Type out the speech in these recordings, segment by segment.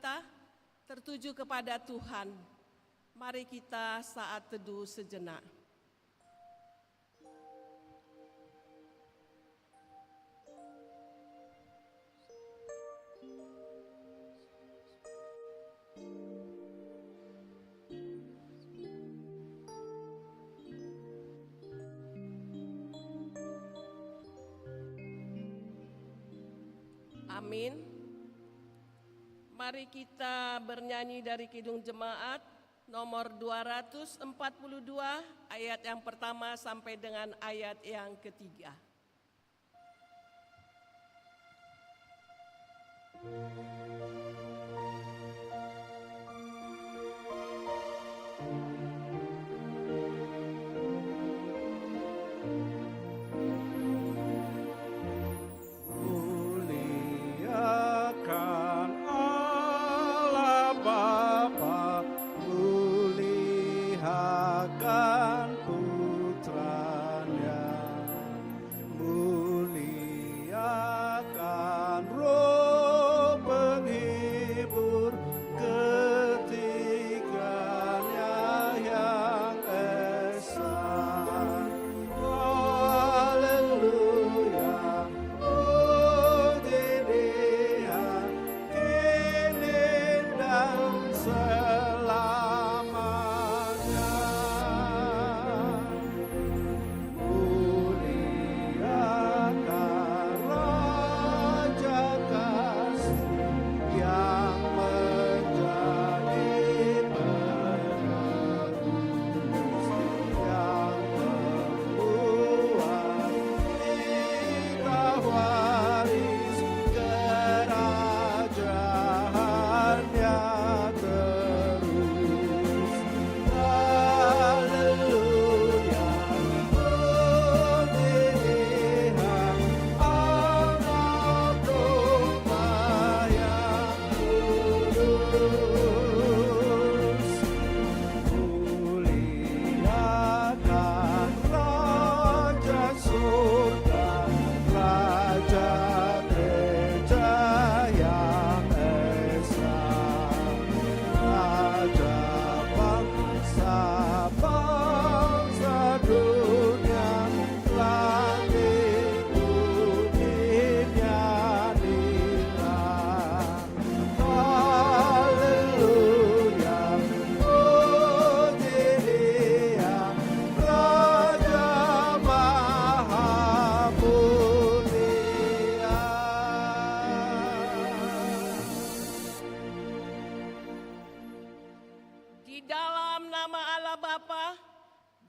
kita tertuju kepada Tuhan. Mari kita saat teduh sejenak. Amin. Mari kita bernyanyi dari Kidung Jemaat nomor 242 ayat yang pertama sampai dengan ayat yang ketiga.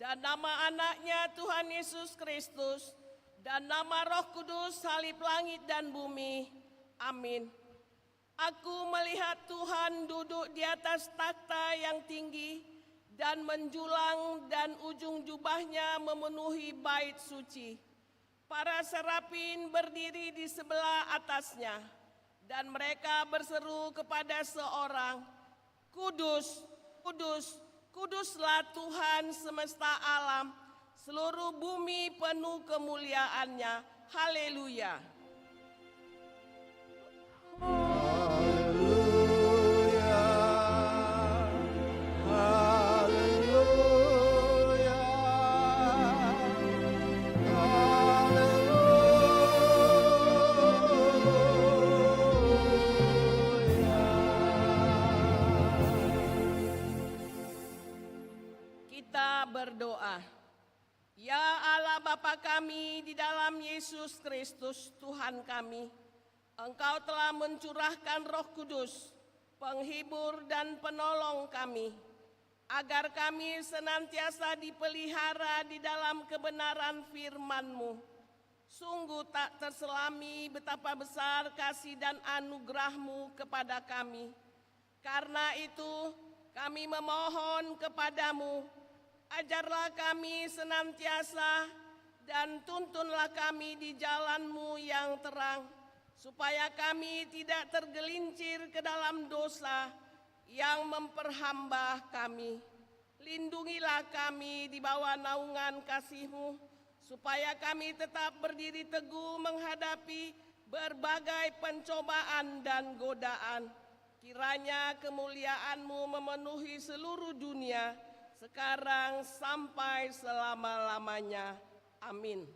Dan nama anaknya Tuhan Yesus Kristus, dan nama Roh Kudus salib langit dan bumi. Amin. Aku melihat Tuhan duduk di atas takhta yang tinggi dan menjulang, dan ujung jubahnya memenuhi bait suci. Para serafin berdiri di sebelah atasnya, dan mereka berseru kepada seorang, Kudus, Kudus, Kuduslah Tuhan semesta alam, seluruh bumi penuh kemuliaannya. Haleluya. Berdoa. Ya Allah Bapa kami di dalam Yesus Kristus Tuhan kami, Engkau telah mencurahkan Roh Kudus, penghibur dan penolong kami, agar kami senantiasa dipelihara di dalam kebenaran firman-Mu. Sungguh tak terselami betapa besar kasih dan anugerah-Mu kepada kami. Karena itu kami memohon kepadamu, ajarlah kami senantiasa dan tuntunlah kami di jalan-Mu yang terang, supaya kami tidak tergelincir ke dalam dosa yang memperhamba kami. Lindungilah kami di bawah naungan kasih-Mu, supaya kami tetap berdiri teguh menghadapi berbagai pencobaan dan godaan. Kiranya kemuliaan-Mu memenuhi seluruh dunia, sekarang sampai selama-lamanya. Amin.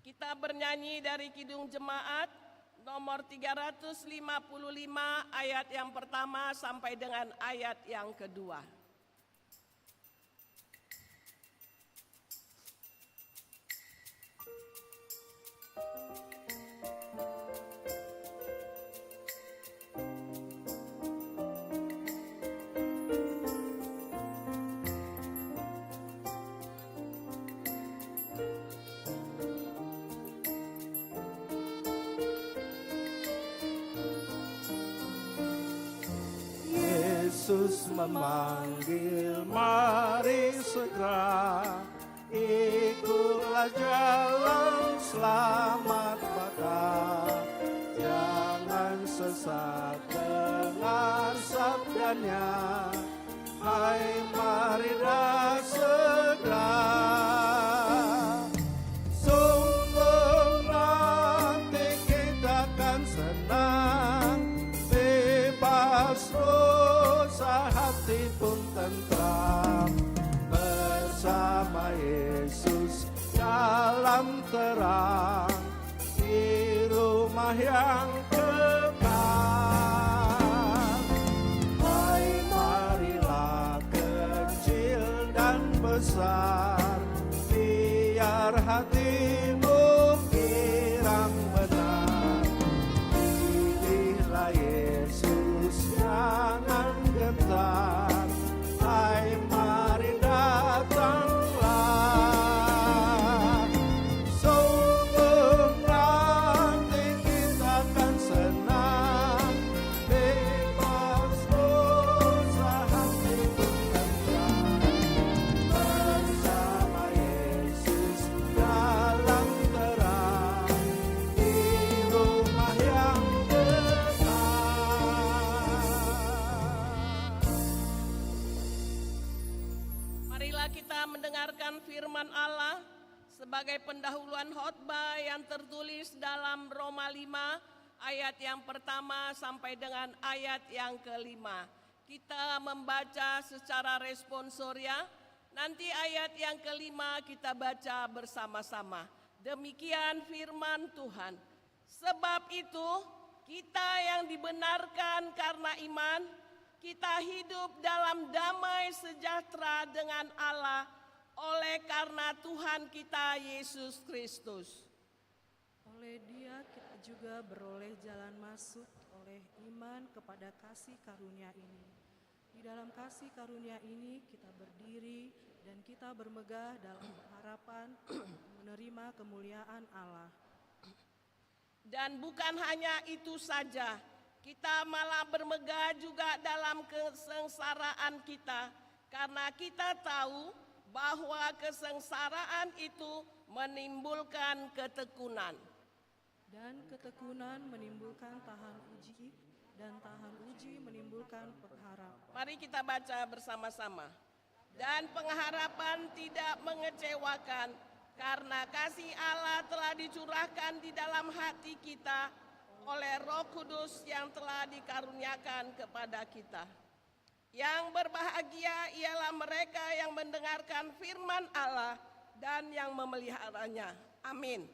Kita bernyanyi dari Kidung Jemaat nomor 355 ayat yang pertama sampai dengan ayat yang kedua. Yesus memanggil, mari segera ikutlah jalan selamat bakal. Jangan sesat dengan sabdanya, hai marilah segera. Sungguh nanti kita akan senang, bebas dosa, hati pun tentram, bersama Yesus dalam terang, di rumah yang kekal. Hai marilah kecil dan besar, biar hatimu kirang benar, pilihlah Yesus, jangan gentar, hai mari datanglah. Sungguh nanti kita akan senang, bebas dosa, hati pun tentram, bersama Yesus dalam terang, di rumah yang Marilah kita mendengarkan firman Allah sebagai pendahuluan khotbah yang tertulis dalam Roma 5 ayat yang pertama sampai dengan ayat yang kelima. Kita membaca secara responsoria, nanti ayat yang kelima kita baca bersama-sama. Demikian firman Tuhan. Sebab itu kita yang dibenarkan karena iman, kita hidup dalam damai sejahtera dengan Allah oleh karena Tuhan kita Yesus Kristus. Oleh Dia kita juga beroleh jalan masuk oleh iman kepada kasih karunia ini. Di dalam kasih karunia ini kita berdiri dan kita bermegah dalam harapan menerima kemuliaan Allah. Dan bukan hanya itu saja, kita malah bermegah juga dalam kesengsaraan kita, karena kita tahu bahwa kesengsaraan itu menimbulkan ketekunan. Dan ketekunan menimbulkan tahan uji, dan tahan uji menimbulkan pengharapan. Mari kita baca bersama-sama. Dan pengharapan tidak mengecewakan, karena kasih Allah telah dicurahkan di dalam hati kita oleh Roh Kudus yang telah dikaruniakan kepada kita. Yang berbahagia ialah mereka yang mendengarkan firman Allah dan yang memeliharanya. Amin.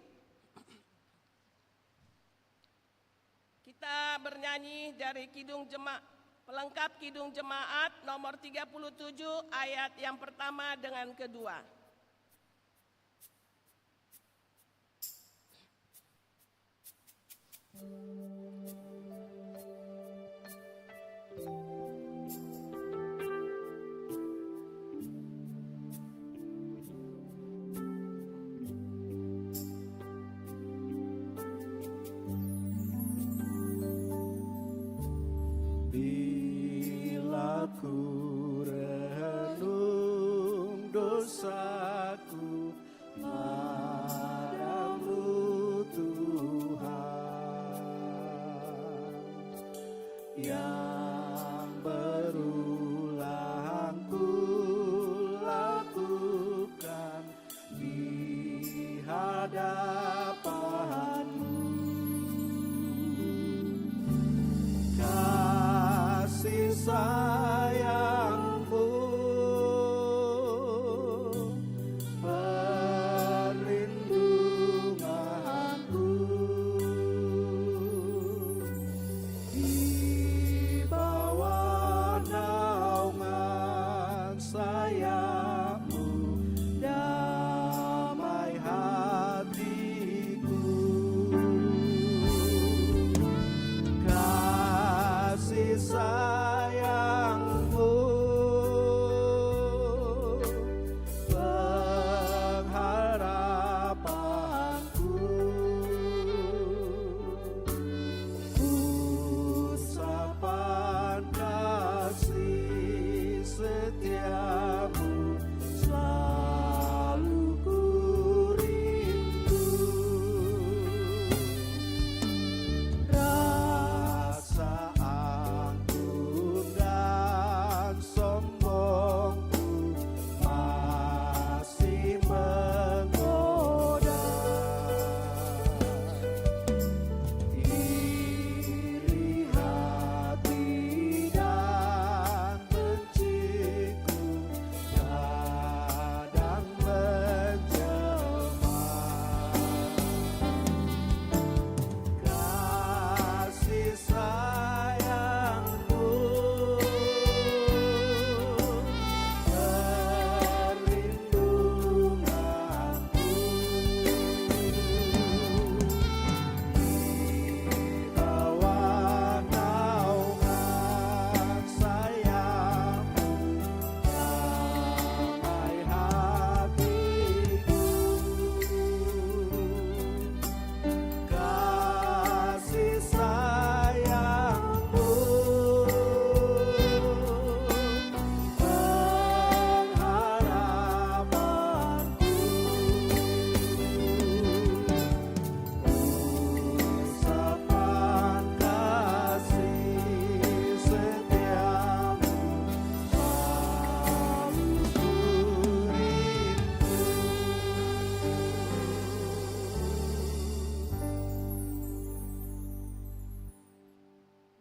Kita bernyanyi dari pelengkap Kidung Jemaat nomor 37 ayat yang pertama dengan kedua. Bila ku renung dosaku padamu Tuhan, yang berulang ku lakukan di hadapanmu,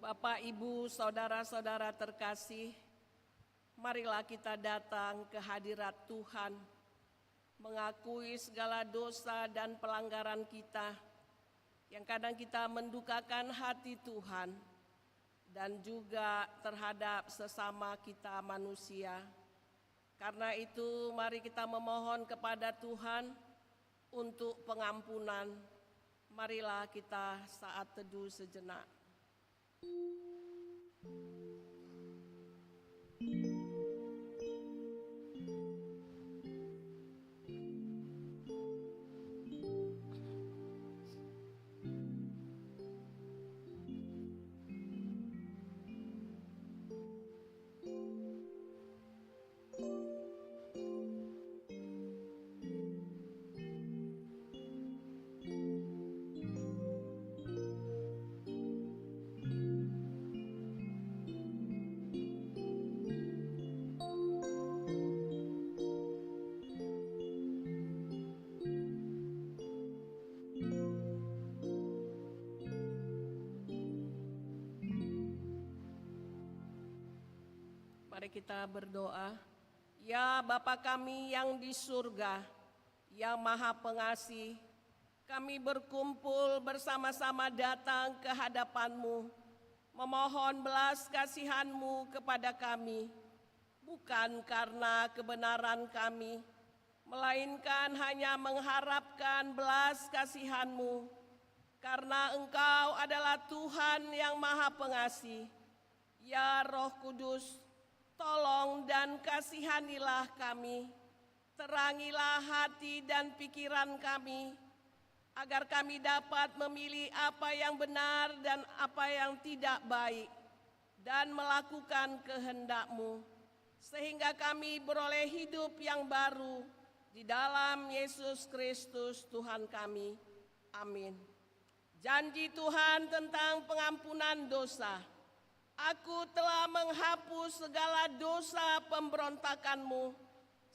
Bapak, Ibu, saudara-saudara terkasih, marilah kita datang ke hadirat Tuhan, mengakui segala dosa dan pelanggaran kita, yang kadang kita mendukakan hati Tuhan, dan juga terhadap sesama kita manusia. Karena itu, mari kita memohon kepada Tuhan untuk pengampunan. Marilah kita saat teduh sejenak. Mari kita berdoa. Ya Bapa kami yang di surga, yang Maha Pengasih, kami berkumpul bersama-sama datang ke hadapan-Mu, memohon belas kasihan-Mu kepada kami, bukan karena kebenaran kami, melainkan hanya mengharapkan belas kasihan-Mu, karena Engkau adalah Tuhan yang Maha Pengasih. Ya Roh Kudus, tolong dan kasihanilah kami, terangilah hati dan pikiran kami, agar kami dapat memilih apa yang benar dan apa yang tidak baik, dan melakukan kehendak-Mu, sehingga kami beroleh hidup yang baru di dalam Yesus Kristus Tuhan kami. Amin. Janji Tuhan tentang pengampunan dosa. Aku telah menghapus segala dosa pemberontakanmu,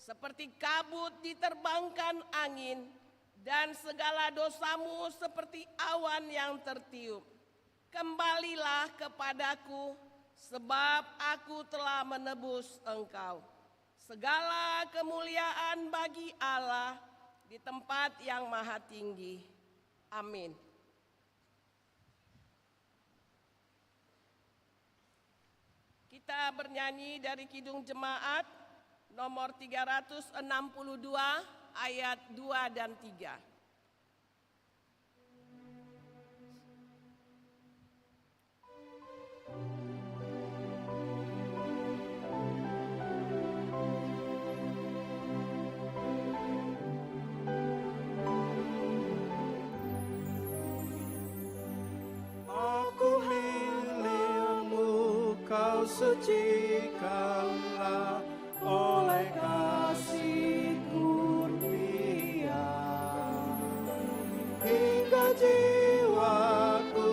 seperti kabut diterbangkan angin, dan segala dosamu seperti awan yang tertiup. Kembalilah kepadaku, sebab aku telah menebus engkau. Segala kemuliaan bagi Allah di tempat yang maha tinggi. Amin. Kita bernyanyi dari Kidung Jemaat nomor 362 ayat 2 dan 3. Kau sucikanlah oleh kasih kurnia, hingga jiwaku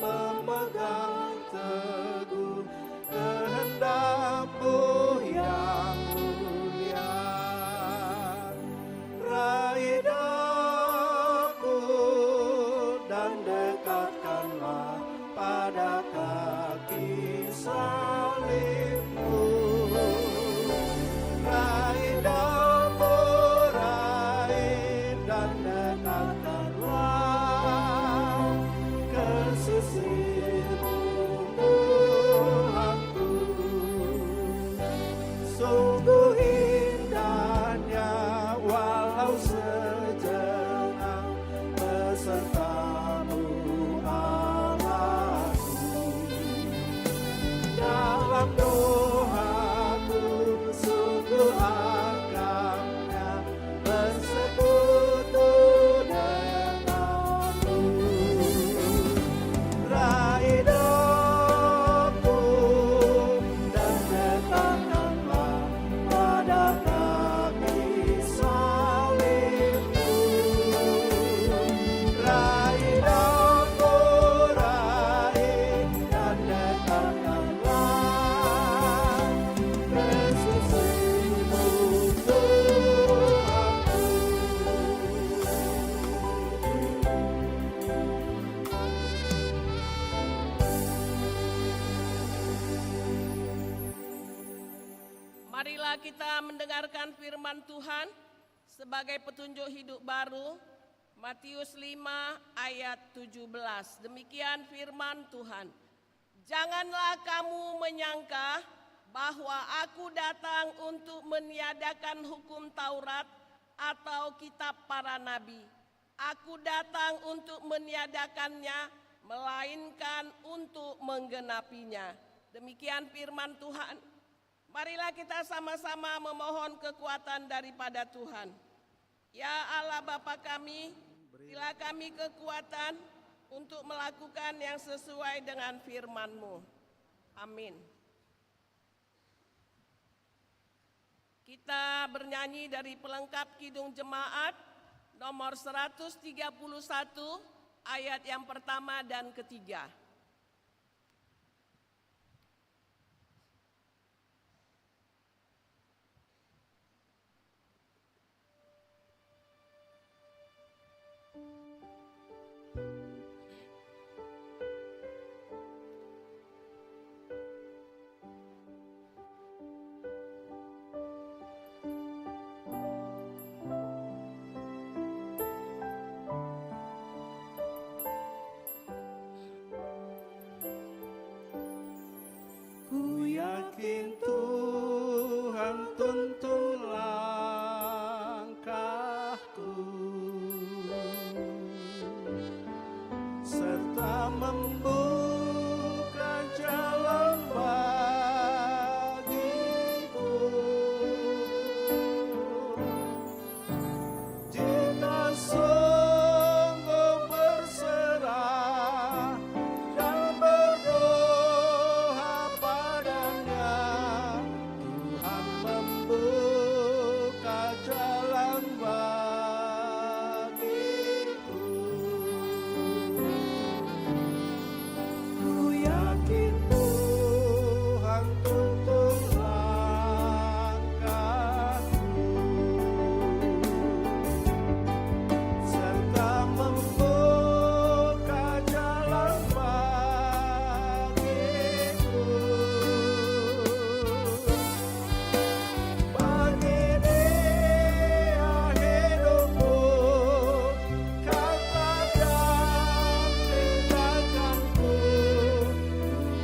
memegang teguh kehendak-Mu yang mulia. Raih aku dan dekatkanlah pada kaki salib-Mu. Raih dan dekatkanlah ke sisi-Mu, Tuhanku. Sungguh indahnya walau sejenak beserta-Mu, Allahku. Dalam doaku sungguh agamnya bersekutu denganmu. Raih Marilah kita mendengarkan firman Tuhan sebagai petunjuk hidup baru, Matius 5 ayat 17. Demikian firman Tuhan. Janganlah kamu menyangka bahwa aku datang untuk meniadakan hukum Taurat atau kitab para nabi. Aku datang untuk meniadakannya, melainkan untuk menggenapinya. Demikian firman Tuhan. Marilah kita sama-sama memohon kekuatan daripada Tuhan. Ya Allah Bapa kami, berilah kami kekuatan untuk melakukan yang sesuai dengan firman-Mu. Amin. Kita bernyanyi dari pelengkap Kidung Jemaat nomor 131 ayat yang pertama dan ketiga. Ku yakin Tuhan tuntun langkahku serta membuka jalan bagiku. Jika sungguh berserah dan berdoa padanya, Tuhan membuka jalan bagiku. Ku yakin Tuhan tuntun langkahku serta membuka jalan bagiku. Bagi dia hidupku, kata dan tindakanku,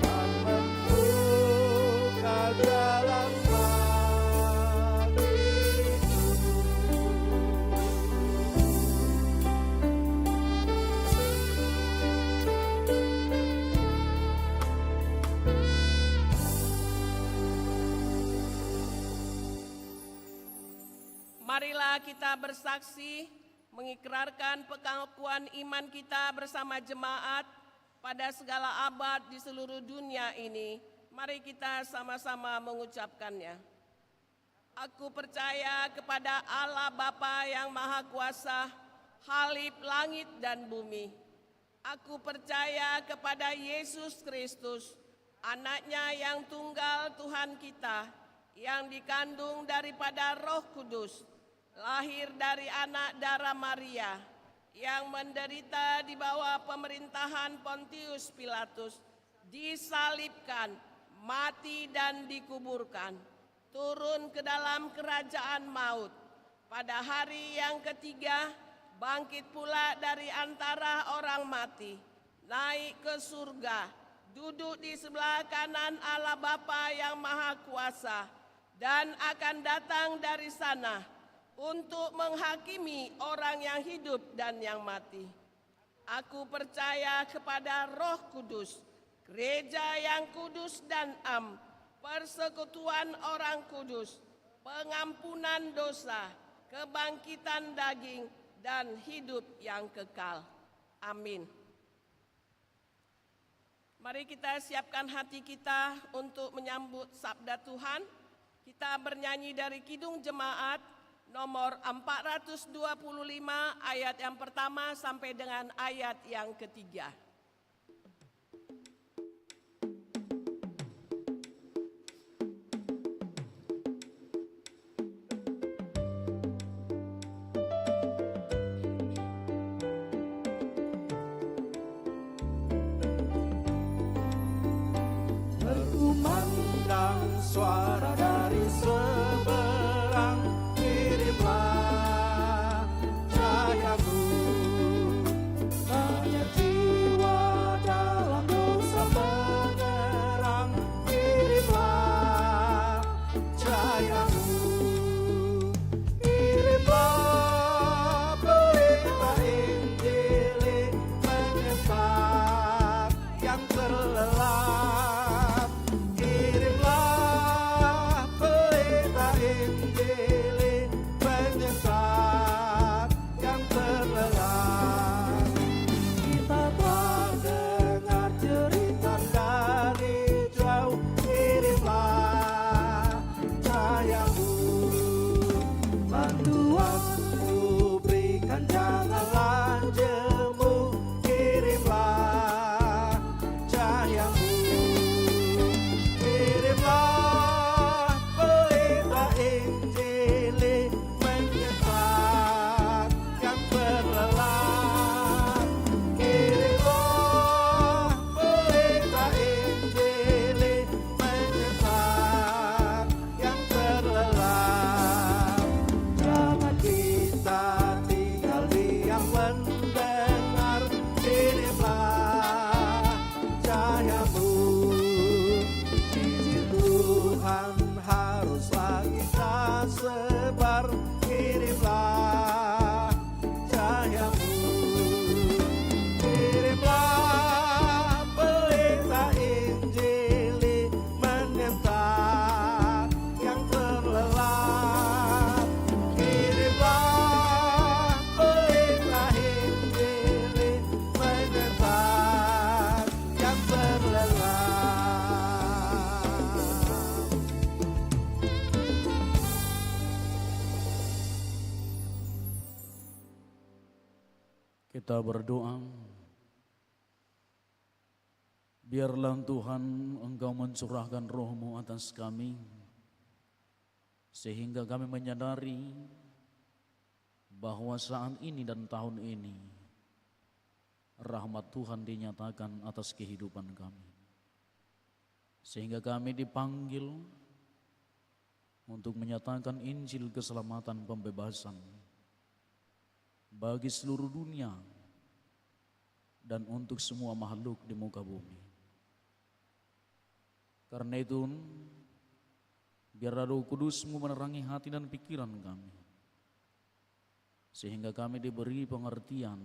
Tuhan membuka jalan bagiku. Marilah kita bersaksi mengikrarkan pengakuan iman kita bersama jemaat pada segala abad di seluruh dunia ini. Mari kita sama-sama mengucapkannya. Aku percaya kepada Allah Bapa yang Maha Kuasa, Khalif langit dan bumi. Aku percaya kepada Yesus Kristus, Anaknya yang tunggal Tuhan kita, yang dikandung daripada Roh Kudus, lahir dari anak darah Maria, yang menderita di bawah pemerintahan Pontius Pilatus, disalibkan, mati dan dikuburkan, turun ke dalam kerajaan maut. Pada hari yang ketiga, bangkit pula dari antara orang mati, naik ke surga, duduk di sebelah kanan Allah Bapa yang Maha Kuasa, dan akan datang dari sana untuk menghakimi orang yang hidup dan yang mati. Aku percaya kepada Roh Kudus, gereja yang kudus dan am, persekutuan orang kudus, pengampunan dosa, kebangkitan daging, dan hidup yang kekal. Amin. Mari kita siapkan hati kita untuk menyambut sabda Tuhan. Kita bernyanyi dari Kidung Jemaat nomor 425 ayat yang pertama sampai dengan ayat yang ketiga. Berkumandang suara dari surga, yang terlelap. Kirimlah pelita Injil menyesat yang terlelap. Kita telah dengar cerita dari jauh, kirimlah cahayamu. Bantuanmu berikan, janganlah jemu, kirimlah cahayamu. Kirimlah pelita Injil menyesat yang terlelap. Kirimlah pelita Injil menyesat yang terlelap. Jangan kita tinggal diam mendengar, kirimlah cahayamu. Injil Tuhan haruslah kita sebar, kirimlah cahayamu. Kirimlah pelita Injil menyesat yang terlelap. Kirimlah pelita Injil menyesat yang terlelap. Kita berdoa, biarlah Tuhan Engkau mencurahkan roh-Mu atas kami, sehingga kami menyadari bahwa saat ini dan tahun ini rahmat Tuhan dinyatakan atas kehidupan kami. Sehingga kami dipanggil untuk menyatakan Injil keselamatan pembebasan bagi seluruh dunia dan untuk semua makhluk di muka bumi. Karena itu, biarlah Roh Kudus-Mu menerangi hati dan pikiran kami, sehingga kami diberi pengertian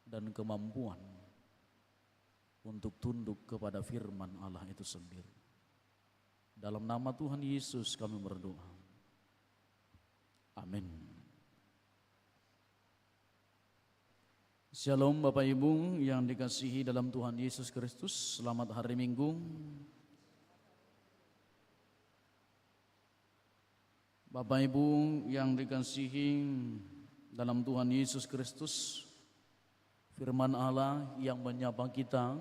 dan kemampuan untuk tunduk kepada firman Allah itu sendiri. Dalam nama Tuhan Yesus kami berdoa. Amin. Shalom Bapak Ibu yang dikasihi dalam Tuhan Yesus Kristus. Selamat hari Minggu. Bapak Ibu yang dikasihi dalam Tuhan Yesus Kristus, firman Allah yang menyapa kita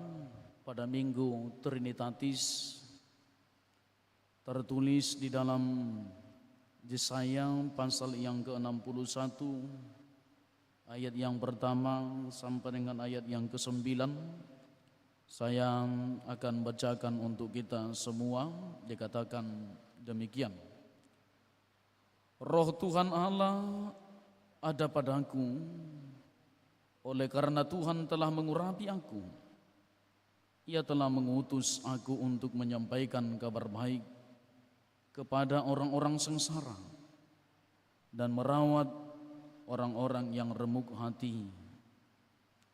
pada Minggu Trinitatis tertulis di dalam Yesaya pasal yang ke-61 ayat yang pertama sampai dengan ayat yang ke-9. Saya akan bacakan untuk kita semua. Dikatakan demikian. Roh Tuhan Allah ada padaku, oleh karena Tuhan telah mengurapi aku. Ia telah mengutus aku untuk menyampaikan kabar baik kepada orang-orang sengsara dan merawat orang-orang yang remuk hati,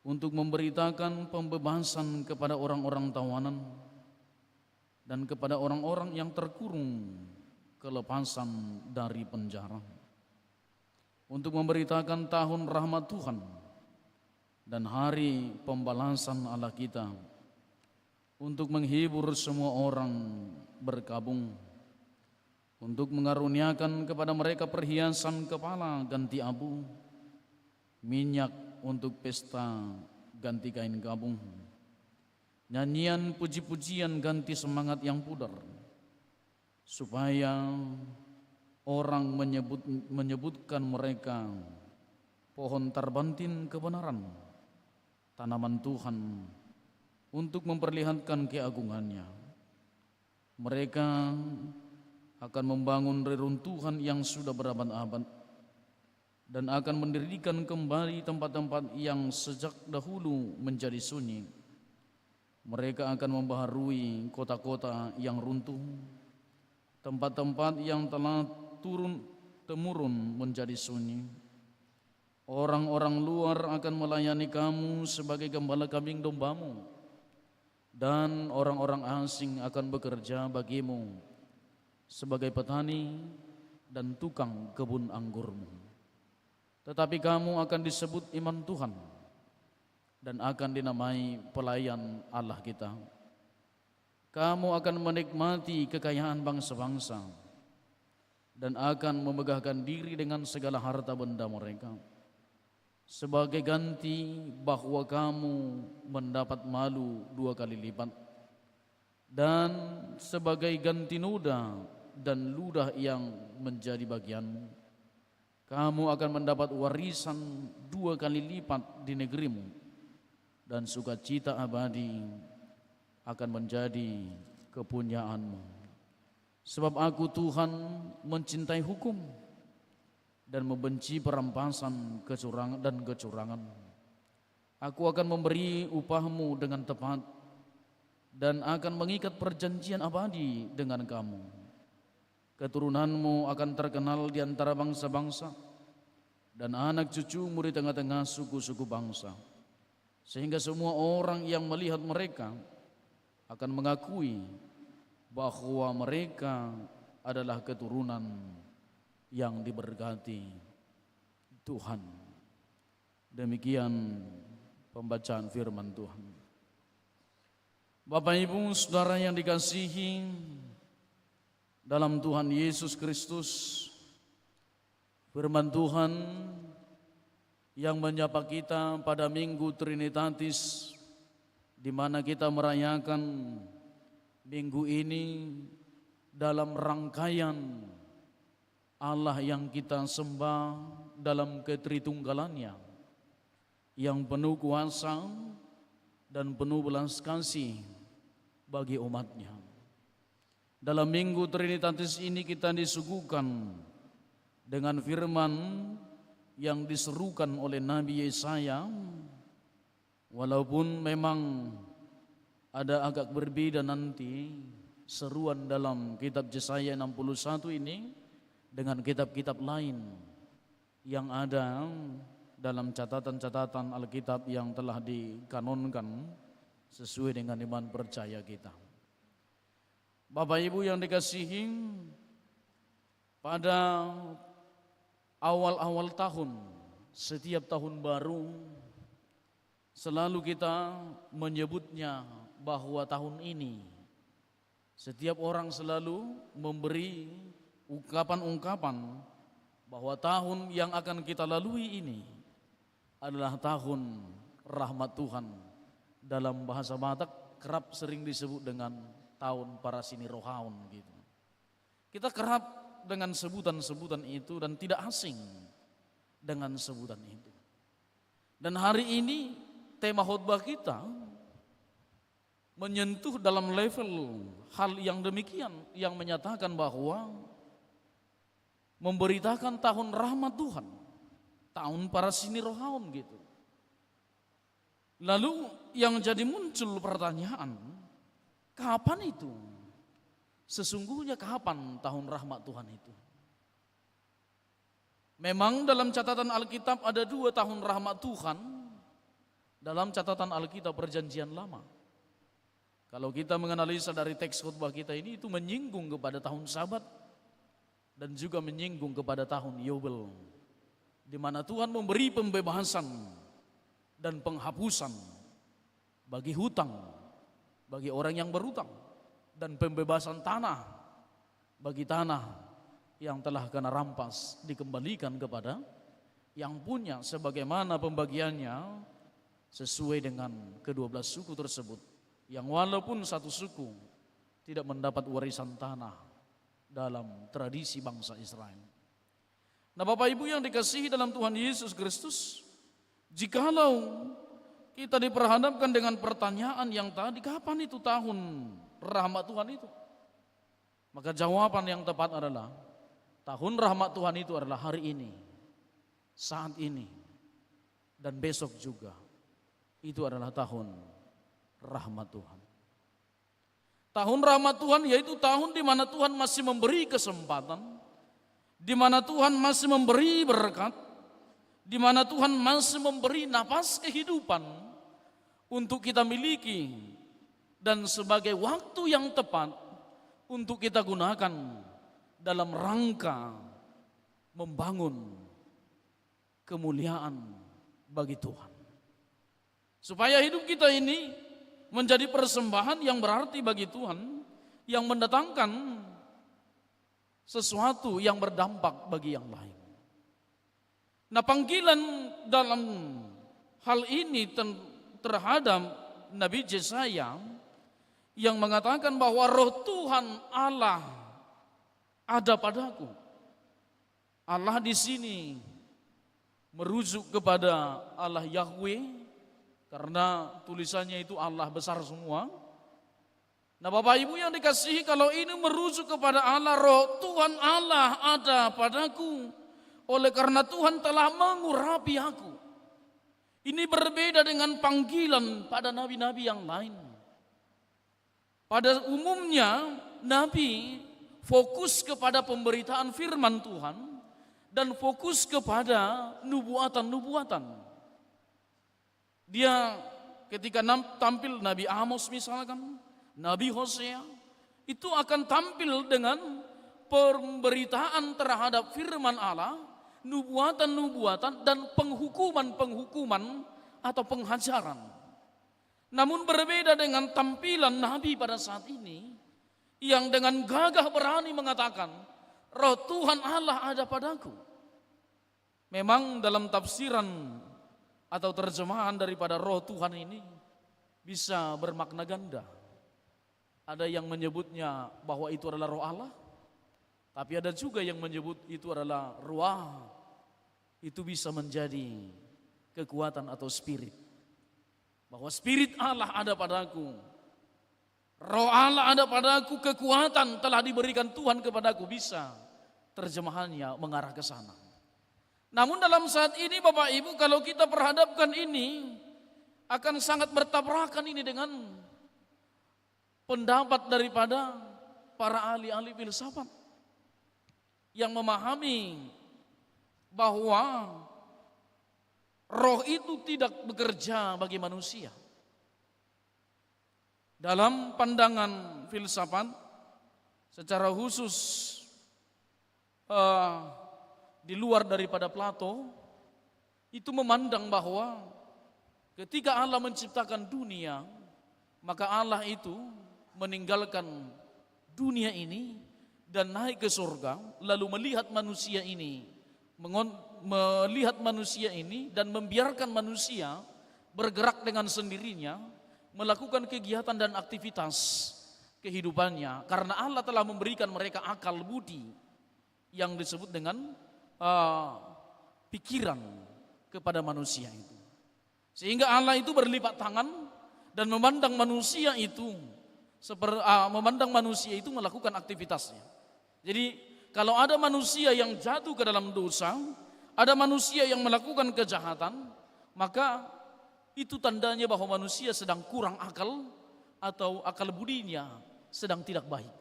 untuk memberitakan pembebasan kepada orang-orang tawanan dan kepada orang-orang yang terkurung kelepasan dari penjara, untuk memberitakan tahun rahmat Tuhan dan hari pembalasan Allah kita, untuk menghibur semua orang berkabung, untuk mengaruniakan kepada mereka perhiasan kepala ganti abu, minyak untuk pesta ganti kain gabung, nyanyian puji-pujian ganti semangat yang pudar, supaya orang menyebutkan mereka pohon tarbantin kebenaran, tanaman Tuhan, untuk memperlihatkan keagungannya. Mereka akan membangun reruntuhan yang sudah berabad-abad dan akan mendirikan kembali tempat-tempat yang sejak dahulu menjadi sunyi. Mereka akan membaharui kota-kota yang runtuh, tempat-tempat yang telah turun-temurun menjadi sunyi. Orang-orang luar akan melayani kamu sebagai gembala kambing dombamu, dan orang-orang asing akan bekerja bagimu sebagai petani dan tukang kebun anggurmu. Tetapi kamu akan disebut iman Tuhan dan akan dinamai pelayan Allah kita. Kamu akan menikmati kekayaan bangsa-bangsa dan akan memegahkan diri dengan segala harta benda mereka. Sebagai ganti bahwa kamu mendapat malu 2 kali lipat, dan sebagai ganti noda dan ludah yang menjadi bagianmu, kamu akan mendapat warisan 2 kali lipat di negerimu, dan sukacita abadi akan menjadi kepunyaanmu. Sebab aku Tuhan mencintai hukum dan membenci perampasan kecurangan. Aku akan memberi upahmu dengan tepat dan akan mengikat perjanjian abadi dengan kamu. Keturunanmu akan terkenal di antara bangsa-bangsa dan anak cucumu di tengah-tengah suku-suku bangsa, sehingga semua orang yang melihat mereka akan mengakui bahwa mereka adalah keturunan yang diberkati Tuhan. Demikian pembacaan firman Tuhan. Bapak Ibu Saudara yang dikasihi dalam Tuhan Yesus Kristus, firman Tuhan yang menyapa kita pada Minggu Trinitatis, di mana kita merayakan minggu ini dalam rangkaian Allah yang kita sembah dalam ketritunggalannya, yang penuh kuasa dan penuh belas kasih bagi umatnya. Dalam Minggu Trinitatis ini kita disuguhkan dengan firman yang diserukan oleh Nabi Yesaya, walaupun memang ada agak berbeda nanti seruan dalam kitab Yesaya 61 ini dengan kitab-kitab lain yang ada dalam catatan-catatan Alkitab yang telah dikanonkan sesuai dengan iman percaya kita. Bapak Ibu yang dikasihi, pada awal-awal tahun, setiap tahun baru, selalu kita menyebutnya bahwa tahun ini setiap orang selalu memberi ungkapan-ungkapan bahwa tahun yang akan kita lalui ini adalah tahun rahmat Tuhan. Dalam bahasa Batak kerap sering disebut dengan tahun parasini rohaun gitu. Kita kerap dengan sebutan-sebutan itu dan tidak asing dengan sebutan itu. Dan hari ini tema khotbah kita menyentuh dalam level hal yang demikian, yang menyatakan bahwa memberitakan tahun rahmat Tuhan, tahun parasini rohaun gitu. Lalu yang jadi muncul pertanyaan, kapan itu? Sesungguhnya kapan tahun rahmat Tuhan itu? Memang dalam catatan Alkitab ada 2 tahun rahmat Tuhan dalam catatan Alkitab Perjanjian Lama. Kalau kita menganalisa dari teks khotbah kita ini, itu menyinggung kepada tahun Sabat dan juga menyinggung kepada tahun Yobel, di mana Tuhan memberi pembebasan dan penghapusan bagi hutang, bagi orang yang berhutang, dan pembebasan tanah bagi tanah yang telah kena rampas dikembalikan kepada yang punya, sebagaimana pembagiannya sesuai dengan ke-12 suku tersebut, yang walaupun satu suku tidak mendapat warisan tanah dalam tradisi bangsa Israel. Nah, Bapak Ibu yang dikasihi dalam Tuhan Yesus Kristus, jikalau kita diperhadapkan dengan pertanyaan yang tadi, kapan itu tahun rahmat Tuhan itu? Maka jawaban yang tepat adalah tahun rahmat Tuhan itu adalah hari ini, saat ini, dan besok juga. Itu adalah tahun rahmat Tuhan. Tahun rahmat Tuhan yaitu tahun di mana Tuhan masih memberi kesempatan, di mana Tuhan masih memberi berkat, di mana Tuhan masih memberi napas kehidupan untuk kita miliki dan sebagai waktu yang tepat untuk kita gunakan dalam rangka membangun kemuliaan bagi Tuhan. Supaya hidup kita ini menjadi persembahan yang berarti bagi Tuhan, yang mendatangkan sesuatu yang berdampak bagi yang lain. Nah, panggilan dalam hal ini terhadap Nabi Yesaya yang mengatakan bahwa roh Tuhan Allah ada padaku. Allah di sini merujuk kepada Allah Yahweh karena tulisannya itu Allah besar semua. Nah, Bapak Ibu yang dikasihi, kalau ini merujuk kepada Allah, roh Tuhan Allah ada padaku oleh karena Tuhan telah mengurapi aku. Ini berbeda dengan panggilan pada nabi-nabi yang lain. Pada umumnya nabi fokus kepada pemberitaan firman Tuhan dan fokus kepada nubuatan-nubuatan. Dia ketika tampil Nabi Amos misalkan, Nabi Hosea, itu akan tampil dengan pemberitaan terhadap firman Allah, nubuatan-nubuatan dan penghukuman-penghukuman atau penghajaran. Namun berbeda dengan tampilan Nabi pada saat ini yang dengan gagah berani mengatakan, roh Tuhan Allah ada padaku. Memang dalam tafsiran atau terjemahan daripada roh Tuhan ini bisa bermakna ganda. Ada yang menyebutnya bahwa itu adalah roh Allah, tapi ada juga yang menyebut itu adalah ruah. Itu bisa menjadi kekuatan atau spirit. Bahwa spirit Allah ada padaku, roh Allah ada padaku, kekuatan telah diberikan Tuhan kepadaku, bisa terjemahannya mengarah ke sana. Namun dalam saat ini Bapak Ibu, kalau kita perhadapkan ini, akan sangat bertabrakan ini dengan pendapat daripada para ahli-ahli filsafat yang memahami bahwa roh itu tidak bekerja bagi manusia. Dalam pandangan filsafat, secara khusus di luar daripada Plato, itu memandang bahwa ketika Allah menciptakan dunia, maka Allah itu meninggalkan dunia ini dan naik ke surga, lalu melihat manusia ini, dan membiarkan manusia bergerak dengan sendirinya, melakukan kegiatan dan aktivitas kehidupannya, karena Allah telah memberikan mereka akal budi yang disebut dengan pikiran kepada manusia itu. Sehingga Allah itu berlipat tangan dan memandang manusia itu melakukan aktivitasnya. Jadi kalau ada manusia yang jatuh ke dalam dosa, ada manusia yang melakukan kejahatan, maka itu tandanya bahwa manusia sedang kurang akal atau akal budinya sedang tidak baik.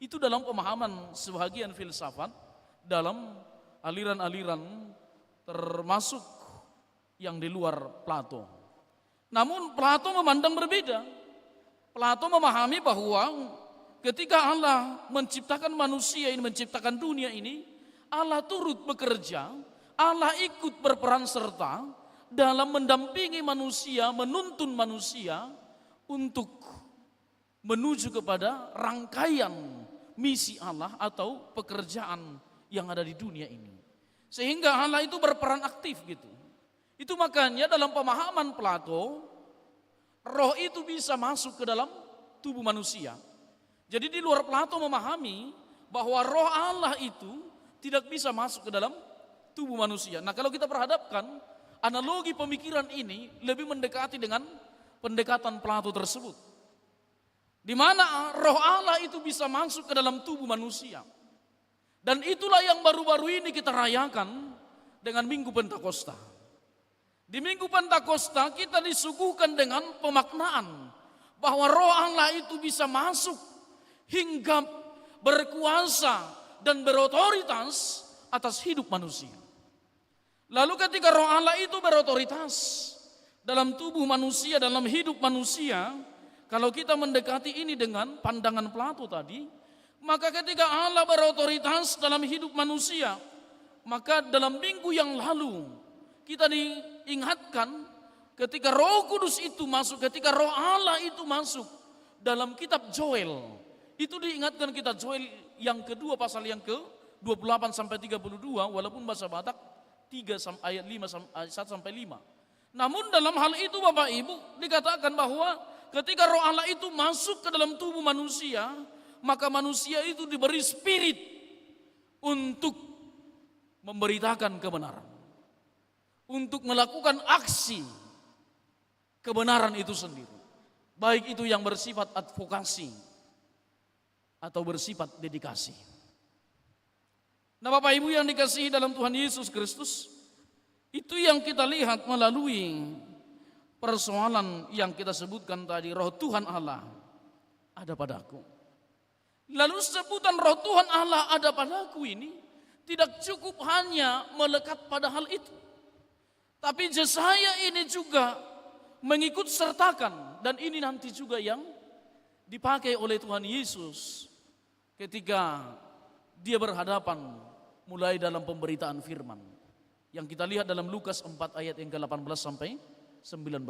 Itu dalam pemahaman sebagian filsafat dalam aliran-aliran termasuk yang di luar Plato. Namun Plato memandang berbeda. Plato memahami bahwa ketika Allah menciptakan manusia ini, menciptakan dunia ini, Allah turut bekerja, Allah ikut berperan serta dalam mendampingi manusia, menuntun manusia untuk menuju kepada rangkaian misi Allah atau pekerjaan yang ada di dunia ini. Sehingga Allah itu berperan aktif gitu. Itu makanya dalam pemahaman Plato, roh itu bisa masuk ke dalam tubuh manusia. Jadi di luar Plato memahami bahwa roh Allah itu tidak bisa masuk ke dalam tubuh manusia. Nah, kalau kita perhadapkan analogi pemikiran ini lebih mendekati dengan pendekatan Plato tersebut. Di mana roh Allah itu bisa masuk ke dalam tubuh manusia. Dan itulah yang baru-baru ini kita rayakan dengan Minggu Pentakosta. Di Minggu Pentakosta kita disuguhkan dengan pemaknaan bahwa roh Allah itu bisa masuk hingga berkuasa dan berotoritas atas hidup manusia. Lalu ketika roh Allah itu berotoritas dalam tubuh manusia, dalam hidup manusia, kalau kita mendekati ini dengan pandangan Plato tadi, maka ketika Allah berotoritas dalam hidup manusia, maka dalam minggu yang lalu kita diingatkan ketika Roh Kudus itu masuk, ketika Roh Allah itu masuk dalam kitab Joel, itu diingatkan kita Joel yang kedua pasal yang ke-28 sampai 32, walaupun bahasa Batak 3 ayat 1 sampai 5. Namun dalam hal itu Bapak Ibu dikatakan bahwa ketika Roh Allah itu masuk ke dalam tubuh manusia, maka manusia itu diberi spirit untuk memberitakan kebenaran, untuk melakukan aksi kebenaran itu sendiri, baik itu yang bersifat advokasi atau bersifat dedikasi. Nah Bapak Ibu yang dikasihi dalam Tuhan Yesus Kristus, itu yang kita lihat melalui persoalan yang kita sebutkan tadi, Roh Tuhan Allah ada padaku. Lalu sebutan Roh Tuhan Allah ada padaku ini tidak cukup hanya melekat pada hal itu, tapi Yesaya ini juga mengikut sertakan, dan ini nanti juga yang dipakai oleh Tuhan Yesus ketika dia berhadapan mulai dalam pemberitaan firman yang kita lihat dalam Lukas 4 ayat yang ke-18 sampai 19.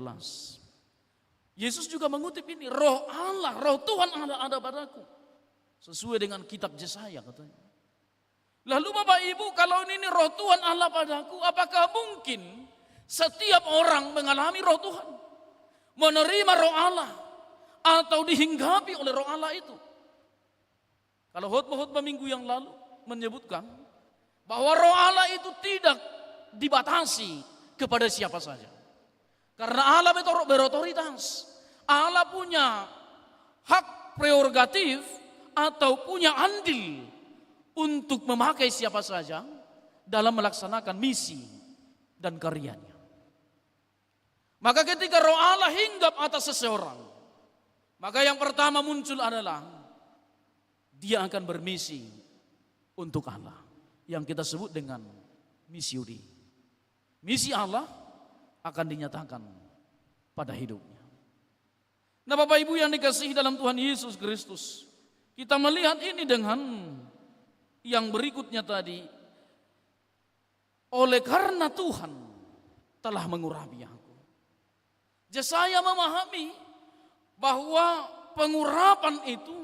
Yesus juga mengutip ini, Roh Allah, Roh Tuhan Allah ada padaku, sesuai dengan kitab Yesaya katanya. Lalu Bapak Ibu, kalau ini Roh Tuhan Allah padaku, apakah mungkin setiap orang mengalami Roh Tuhan, menerima Roh Allah, atau dihinggapi oleh Roh Allah itu? Kalau khotbah minggu yang lalu menyebutkan bahwa Roh Allah itu tidak dibatasi kepada siapa saja, karena Allah berotoritas. Allah punya hak prerogatif atau punya andil untuk memakai siapa saja dalam melaksanakan misi dan karyanya. Maka ketika Roh Allah hinggap atas seseorang, maka yang pertama muncul adalah dia akan bermisi untuk Allah, yang kita sebut dengan misiudi. Misi Allah akan dinyatakan pada hidupnya. Nah Bapak Ibu yang dikasihi dalam Tuhan Yesus Kristus, kita melihat ini dengan yang berikutnya tadi. Oleh karena Tuhan telah mengurapi aku. Yesaya memahami bahwa pengurapan itu,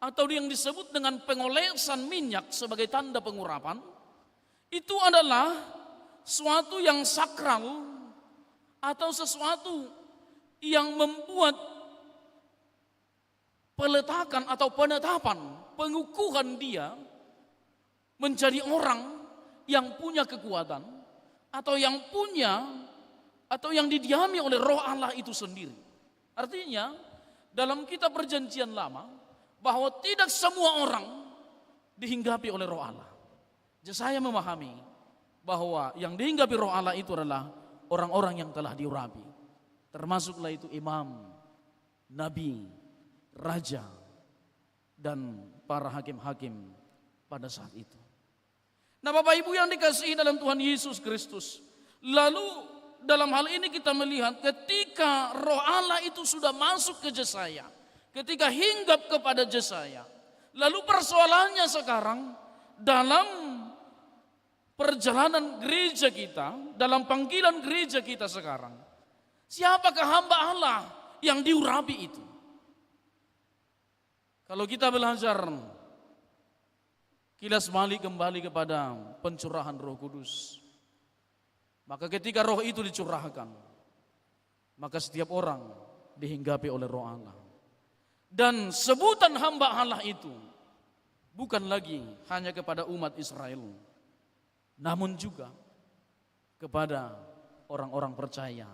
atau yang disebut dengan pengolesan minyak sebagai tanda pengurapan, itu adalah suatu yang sakral atau sesuatu yang membuat peletakan atau penetapan, pengukuhan dia menjadi orang yang punya kekuatan, atau yang punya, atau yang didiami oleh Roh Allah itu sendiri. Artinya dalam kitab Perjanjian Lama, bahwa tidak semua orang dihinggapi oleh Roh Allah. Yesaya memahami bahwa yang dihinggapi Roh Allah itu adalah orang-orang yang telah diurapi, termasuklah itu imam, nabi, raja, dan para hakim-hakim pada saat itu. Nah Bapak Ibu yang dikasihi dalam Tuhan Yesus Kristus, lalu dalam hal ini kita melihat ketika Roh Allah itu sudah masuk ke Yesaya, ketika hinggap kepada Yesaya, lalu persoalannya sekarang dalam perjalanan gereja kita, dalam panggilan gereja kita sekarang, siapakah hamba Allah yang diurapi itu? Kalau kita belajar kilas balik kembali kepada pencurahan Roh Kudus, maka ketika roh itu dicurahkan, maka setiap orang dihinggapi oleh Roh Allah. Dan sebutan hamba Allah itu bukan lagi hanya kepada umat Israel, namun juga kepada orang-orang percaya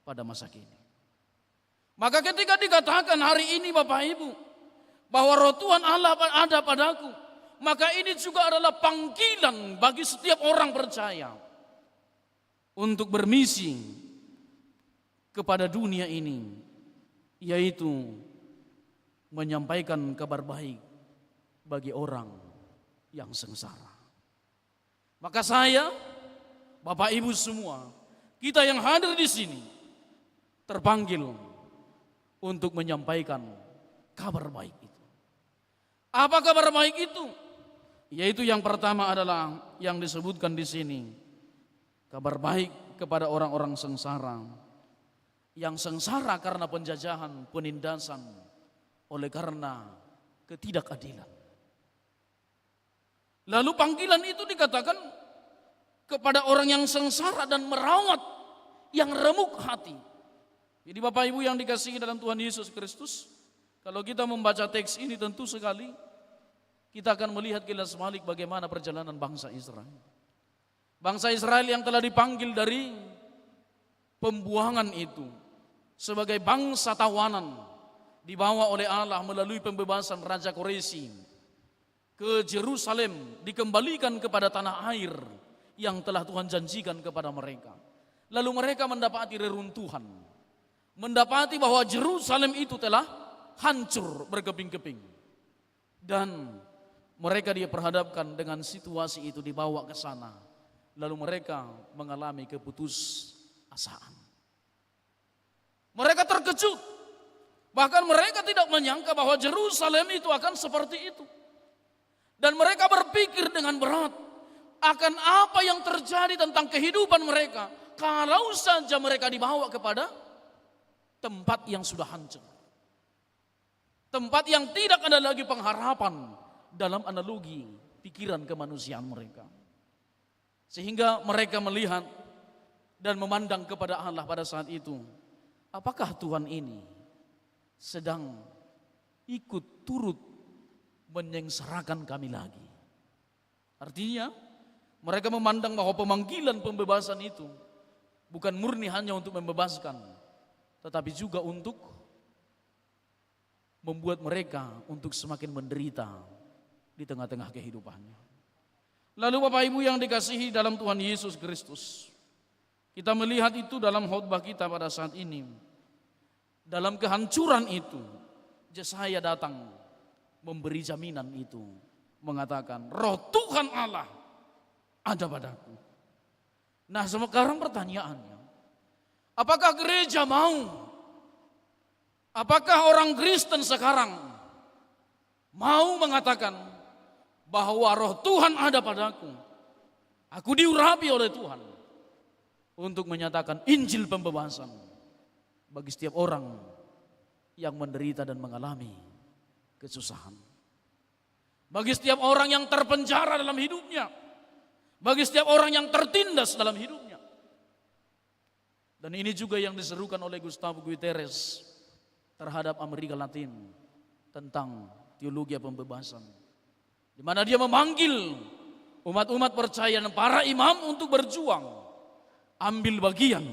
pada masa kini. Maka ketika dikatakan hari ini Bapak Ibu bahwa Roh Tuhan Allah ada padaku, maka ini juga adalah panggilan bagi setiap orang percaya untuk bermisi kepada dunia ini, yaitu menyampaikan kabar baik bagi orang yang sengsara. Maka saya Bapak Ibu semua, kita yang hadir di sini terpanggil untuk menyampaikan kabar baik itu. Apa kabar baik itu? Yaitu yang pertama adalah yang disebutkan di sini. Kabar baik kepada orang-orang sengsara. Yang sengsara karena penjajahan, penindasan, oleh karena ketidakadilan. Lalu panggilan itu dikatakan kepada orang yang sengsara dan merawat yang remuk hati. Jadi Bapak Ibu yang dikasihi dalam Tuhan Yesus Kristus, kalau kita membaca teks ini tentu sekali kita akan melihat kilas balik bagaimana perjalanan bangsa Israel. Bangsa Israel yang telah dipanggil dari pembuangan itu sebagai bangsa tawanan dibawa oleh Allah melalui pembebasan Raja Quraisy ke Yerusalem, dikembalikan kepada tanah air yang telah Tuhan janjikan kepada mereka. Lalu mereka mendapati reruntuhan, mendapati bahwa Yerusalem itu telah hancur berkeping-keping. Dan mereka diperhadapkan dengan situasi itu, dibawa ke sana. Lalu mereka mengalami keputusasaan. Mereka terkejut. Bahkan mereka tidak menyangka bahwa Yerusalem itu akan seperti itu. Dan mereka berpikir dengan berat akan apa yang terjadi tentang kehidupan mereka kalau saja mereka dibawa kepada tempat yang sudah hancur. Tempat yang tidak ada lagi pengharapan dalam analogi pikiran kemanusiaan mereka. Sehingga mereka melihat dan memandang kepada Allah pada saat itu. Apakah Tuhan ini sedang ikut turut menyengsarakan kami lagi? Artinya mereka memandang bahwa pemanggilan pembebasan itu bukan murni hanya untuk membebaskan, tetapi juga untuk membuat mereka untuk semakin menderita di tengah-tengah kehidupannya. Lalu Bapak Ibu yang dikasihi dalam Tuhan Yesus Kristus, kita melihat itu dalam khotbah kita pada saat ini. Dalam kehancuran itu, Yesaya datang memberi jaminan itu, mengatakan, Roh Tuhan Allah ada padaku. Nah, sekarang pertanyaannya, apakah gereja mau? Apakah orang Kristen sekarang mau mengatakan bahwa Roh Tuhan ada padaku? Aku diurapi oleh Tuhan untuk menyatakan Injil pembebasan bagi setiap orang yang menderita dan mengalami kesusahan. Bagi setiap orang yang terpenjara dalam hidupnya. Bagi setiap orang yang tertindas dalam hidupnya. Dan ini juga yang diserukan oleh Gustavo Guterres terhadap Amerika Latin tentang teologi pembebasan. Di mana dia memanggil umat-umat percaya dan para imam untuk berjuang, ambil bagian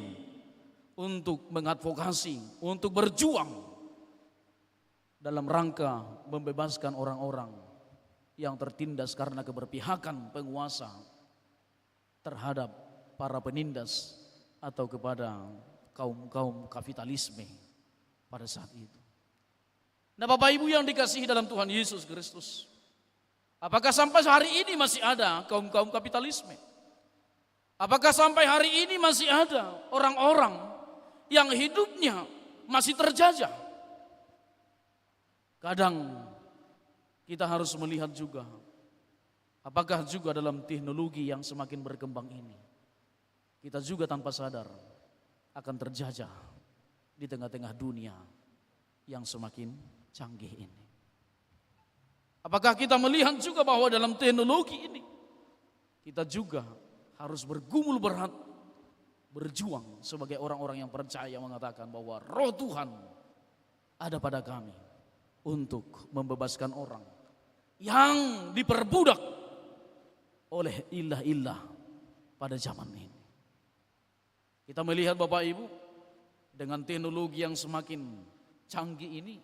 untuk mengadvokasi, untuk berjuang dalam rangka membebaskan orang-orang yang tertindas karena keberpihakan penguasa terhadap para penindas atau kepada kaum-kaum kapitalisme pada saat itu. Nah, Bapak Ibu yang dikasihi dalam Tuhan Yesus Kristus, apakah sampai hari ini masih ada kaum-kaum kapitalisme? Apakah sampai hari ini masih ada orang-orang yang hidupnya masih terjajah? Kadang kita harus melihat juga, apakah juga dalam teknologi yang semakin berkembang ini, kita juga tanpa sadar akan terjajah di tengah-tengah dunia yang semakin canggih ini. Apakah kita melihat juga bahwa dalam teknologi ini, kita juga harus bergumul berat, berjuang sebagai orang-orang yang percaya, mengatakan bahwa Roh Tuhan ada pada kami untuk membebaskan orang yang diperbudak oleh ilah-ilah pada zaman ini. Kita melihat Bapak Ibu, dengan teknologi yang semakin canggih ini,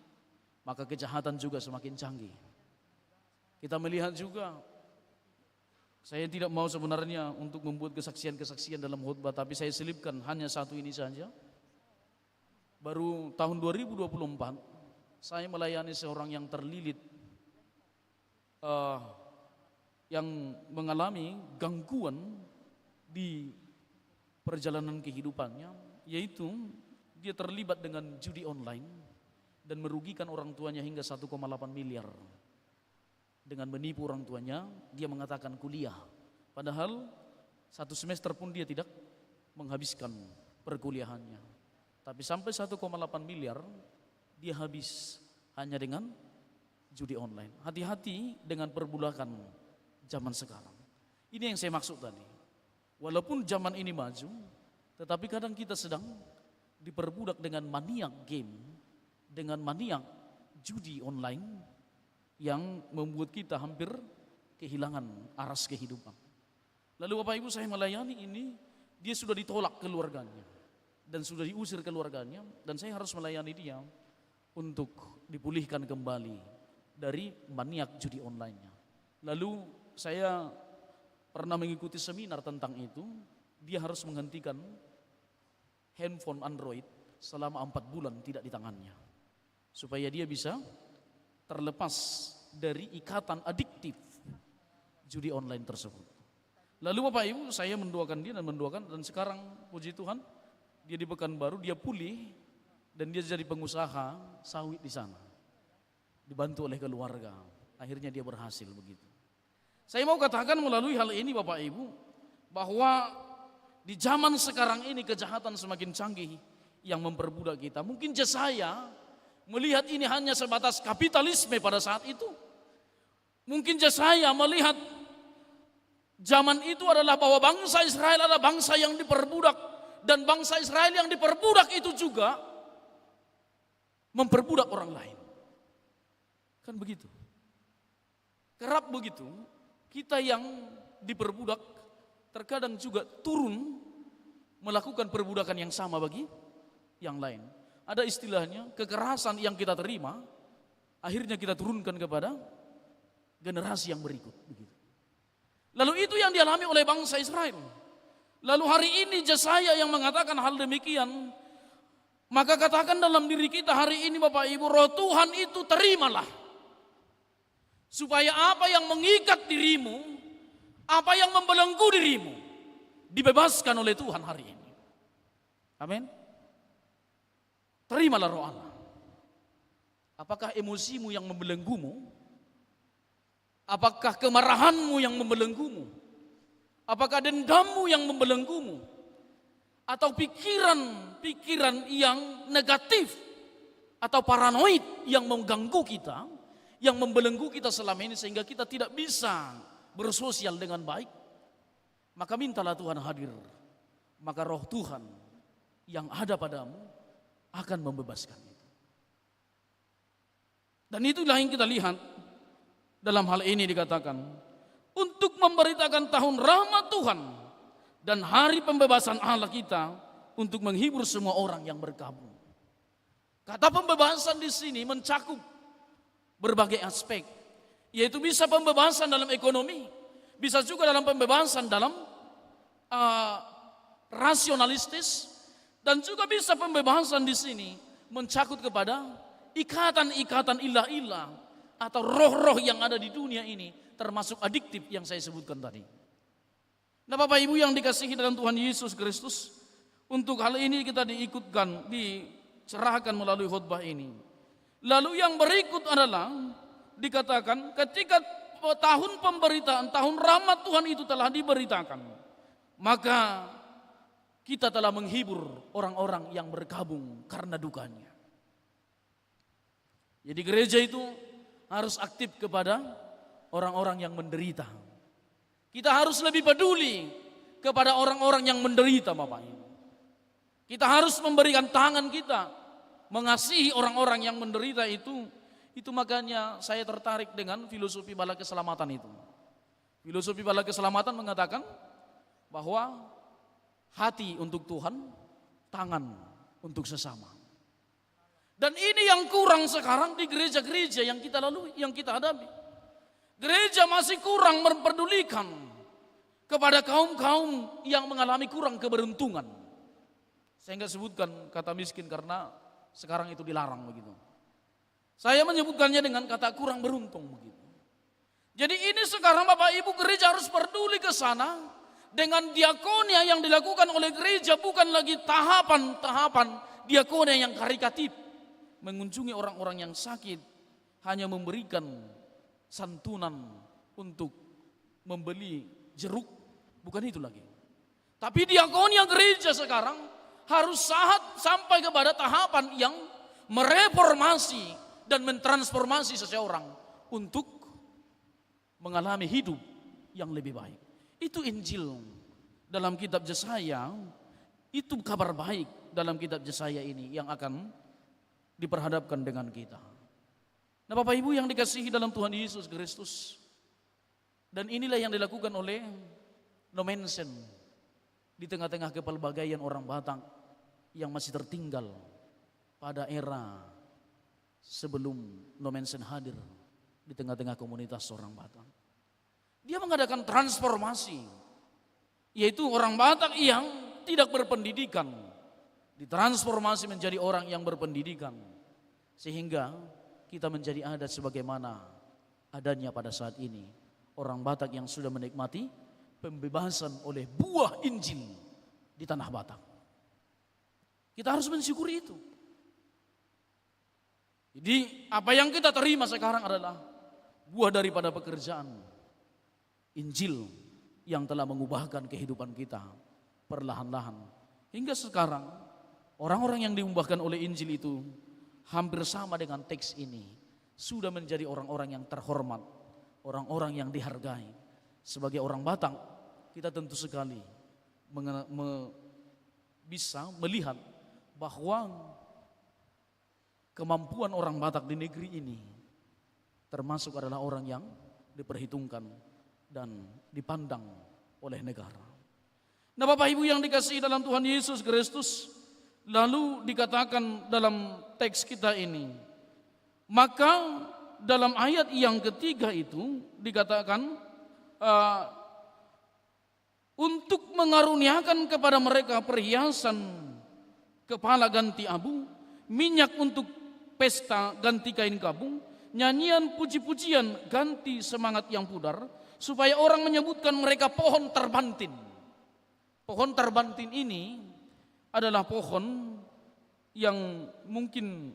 maka kejahatan juga semakin canggih. Kita melihat juga, saya tidak mau sebenarnya untuk membuat kesaksian-kesaksian dalam khutbah, tapi saya selipkan hanya satu ini saja. Baru tahun 2024, saya melayani seorang yang terlilit, yang mengalami gangguan di perjalanan kehidupannya, yaitu dia terlibat dengan judi online dan merugikan orang tuanya hingga 1,8 miliar. Dengan menipu orang tuanya, dia mengatakan kuliah. Padahal 1 semester pun dia tidak menghabiskan perkuliahannya. Tapi sampai 1,8 miliar dia habis hanya dengan judi online. Hati-hati dengan perbudakan zaman sekarang. Ini yang saya maksud tadi. Walaupun zaman ini maju, tetapi kadang kita sedang diperbudak dengan maniak game, dengan maniak judi online yang membuat kita hampir kehilangan aras kehidupan. Lalu Bapak Ibu, saya melayani ini, dia sudah ditolak keluarganya dan sudah diusir keluarganya, dan saya harus melayani dia untuk dipulihkan kembali dari maniak judi online-nya. Lalu saya pernah mengikuti seminar tentang itu. Dia harus menghentikan handphone Android selama 4 bulan tidak di tangannya, supaya dia bisa terlepas dari ikatan adiktif judi online tersebut. Lalu Bapak Ibu, saya mendoakan dia dan sekarang puji Tuhan dia di Pekanbaru, dia pulih dan dia jadi pengusaha sawit di sana, dibantu oleh keluarga. Akhirnya dia berhasil begitu. Saya mau katakan melalui hal ini Bapak Ibu, bahwa di zaman sekarang ini kejahatan semakin canggih yang memperbudak kita. Mungkin saya melihat ini hanya sebatas kapitalisme pada saat itu. Mungkin saya melihat zaman itu adalah bahwa bangsa Israel adalah bangsa yang diperbudak, dan bangsa Israel yang diperbudak itu juga memperbudak orang lain. Kan begitu. Kerap begitu, kita yang diperbudak terkadang juga turun melakukan perbudakan yang sama bagi yang lain. Ada istilahnya, kekerasan yang kita terima akhirnya kita turunkan kepada generasi yang berikut begitu. Lalu itu yang dialami oleh bangsa Israel. Lalu hari ini Yesaya yang mengatakan hal demikian, maka katakan dalam diri kita hari ini Bapak Ibu, roh Tuhan itu terimalah. Supaya apa yang mengikat dirimu, apa yang membelenggu dirimu, dibebaskan oleh Tuhan hari ini. Amin. Terimalah roh Allah. Apakah emosimu yang membelenggumu? Apakah kemarahanmu yang membelenggumu? Apakah dendammu yang membelenggumu? Atau pikiran-pikiran yang negatif atau paranoid yang mengganggu kita, yang membelenggu kita selama ini sehingga kita tidak bisa bersosial dengan baik? Maka mintalah Tuhan hadir. Maka roh Tuhan yang ada padamu akan membebaskan itu. Dan itulah yang kita lihat dalam hal ini dikatakan, untuk memberitakan tahun rahmat Tuhan dan hari pembebasan Allah kita, untuk menghibur semua orang yang berkabung. Kata pembebasan di sini mencakup berbagai aspek, yaitu bisa pembebasan dalam ekonomi, bisa juga dalam pembebasan dalam rasionalistis, dan juga bisa pembebasan di sini mencakup kepada ikatan-ikatan ilah-ilah atau roh-roh yang ada di dunia ini, termasuk adiktif yang saya sebutkan tadi. Nah Bapak Ibu yang dikasihi dalam Tuhan Yesus Kristus, untuk hal ini kita dicerahkan melalui khotbah ini. Lalu yang berikut adalah dikatakan ketika tahun pemberitaan, tahun rahmat Tuhan itu telah diberitakan, maka kita telah menghibur orang-orang yang berkabung karena dukanya. Jadi gereja itu harus aktif kepada orang-orang yang menderita. Kita harus lebih peduli kepada orang-orang yang menderita Bapak Ibu. Kita harus memberikan tangan kita mengasihi orang-orang yang menderita itu makanya saya tertarik dengan filosofi bala keselamatan itu. Filosofi bala keselamatan mengatakan bahwa hati untuk Tuhan, tangan untuk sesama. Dan ini yang kurang sekarang di gereja-gereja yang kita lalui, yang kita hadapi. Gereja masih kurang memperdulikan kepada kaum-kaum yang mengalami kurang keberuntungan. Saya enggak sebutkan kata miskin karena sekarang itu dilarang begitu. Saya menyebutkannya dengan kata kurang beruntung begitu. Jadi ini sekarang Bapak Ibu gereja harus peduli ke sana dengan diakonia yang dilakukan oleh gereja bukan lagi tahapan-tahapan diakonia yang karitatif, mengunjungi orang-orang yang sakit, hanya memberikan santunan untuk membeli jeruk, bukan itu lagi. Tapi diakonia gereja sekarang harus sampai kepada tahapan yang mereformasi dan mentransformasi seseorang untuk mengalami hidup yang lebih baik. Itu Injil dalam kitab Yesaya, itu kabar baik dalam kitab Yesaya ini yang akan diperhadapkan dengan kita. Nah, Bapak Ibu yang dikasihi dalam Tuhan Yesus Kristus, dan inilah yang dilakukan oleh Nomensen di tengah-tengah kepelbagaian orang Batak yang masih tertinggal pada era sebelum Nomensen hadir di tengah-tengah komunitas orang Batak. Dia mengadakan transformasi, yaitu orang Batak yang tidak berpendidikan ditransformasi menjadi orang yang berpendidikan, sehingga kita menjadi adat sebagaimana adanya pada saat ini. Orang Batak yang sudah menikmati pembebasan oleh buah Injil di tanah Batak. Kita harus mensyukuri itu. Jadi apa yang kita terima sekarang adalah buah daripada pekerjaan Injil yang telah mengubahkan kehidupan kita perlahan-lahan. Hingga sekarang orang-orang yang diubahkan oleh Injil itu hampir sama dengan teks ini. Sudah menjadi orang-orang yang terhormat, orang-orang yang dihargai. Sebagai orang Batak, kita tentu sekali bisa melihat bahwa kemampuan orang Batak di negeri ini termasuk adalah orang yang diperhitungkan dan dipandang oleh negara. Nah, Bapak Ibu yang dikasihi dalam Tuhan Yesus Kristus, lalu dikatakan dalam teks kita ini, maka dalam ayat yang ketiga itu dikatakan untuk mengaruniakan kepada mereka perhiasan kepala ganti abu, minyak untuk pesta ganti kain kabung, nyanyian puji-pujian ganti semangat yang pudar, supaya orang menyebutkan mereka pohon terbantin. Pohon terbantin ini adalah pohon yang mungkin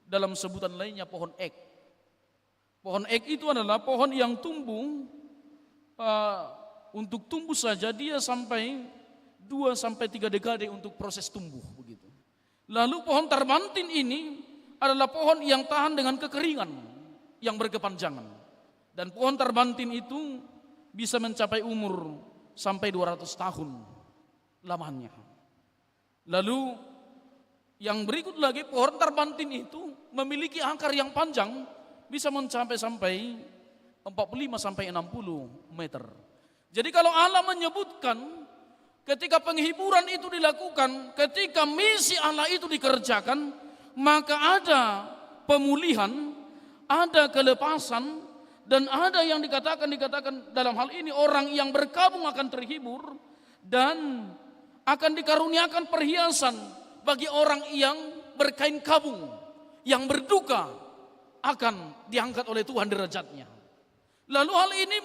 dalam sebutan lainnya pohon ek. Pohon ek itu adalah pohon yang tumbuh, untuk tumbuh saja dia sampai 2-3 dekade untuk proses tumbuh begitu. Lalu pohon terbantin ini adalah pohon yang tahan dengan kekeringan yang berkepanjangan. Dan pohon terbantin itu bisa mencapai umur sampai 200 tahun lamanya. Lalu yang berikut lagi, pohon terbantin itu memiliki akar yang panjang, bisa mencapai sampai 45-60 meter. Jadi kalau Allah menyebutkan ketika penghiburan itu dilakukan, ketika misi Allah itu dikerjakan, maka ada pemulihan, ada kelepasan, dan ada yang dikatakan dalam hal ini orang yang berkabung akan terhibur dan akan dikaruniakan perhiasan bagi orang yang berkain kabung, yang berduka akan diangkat oleh Tuhan derajatnya. Lalu hal ini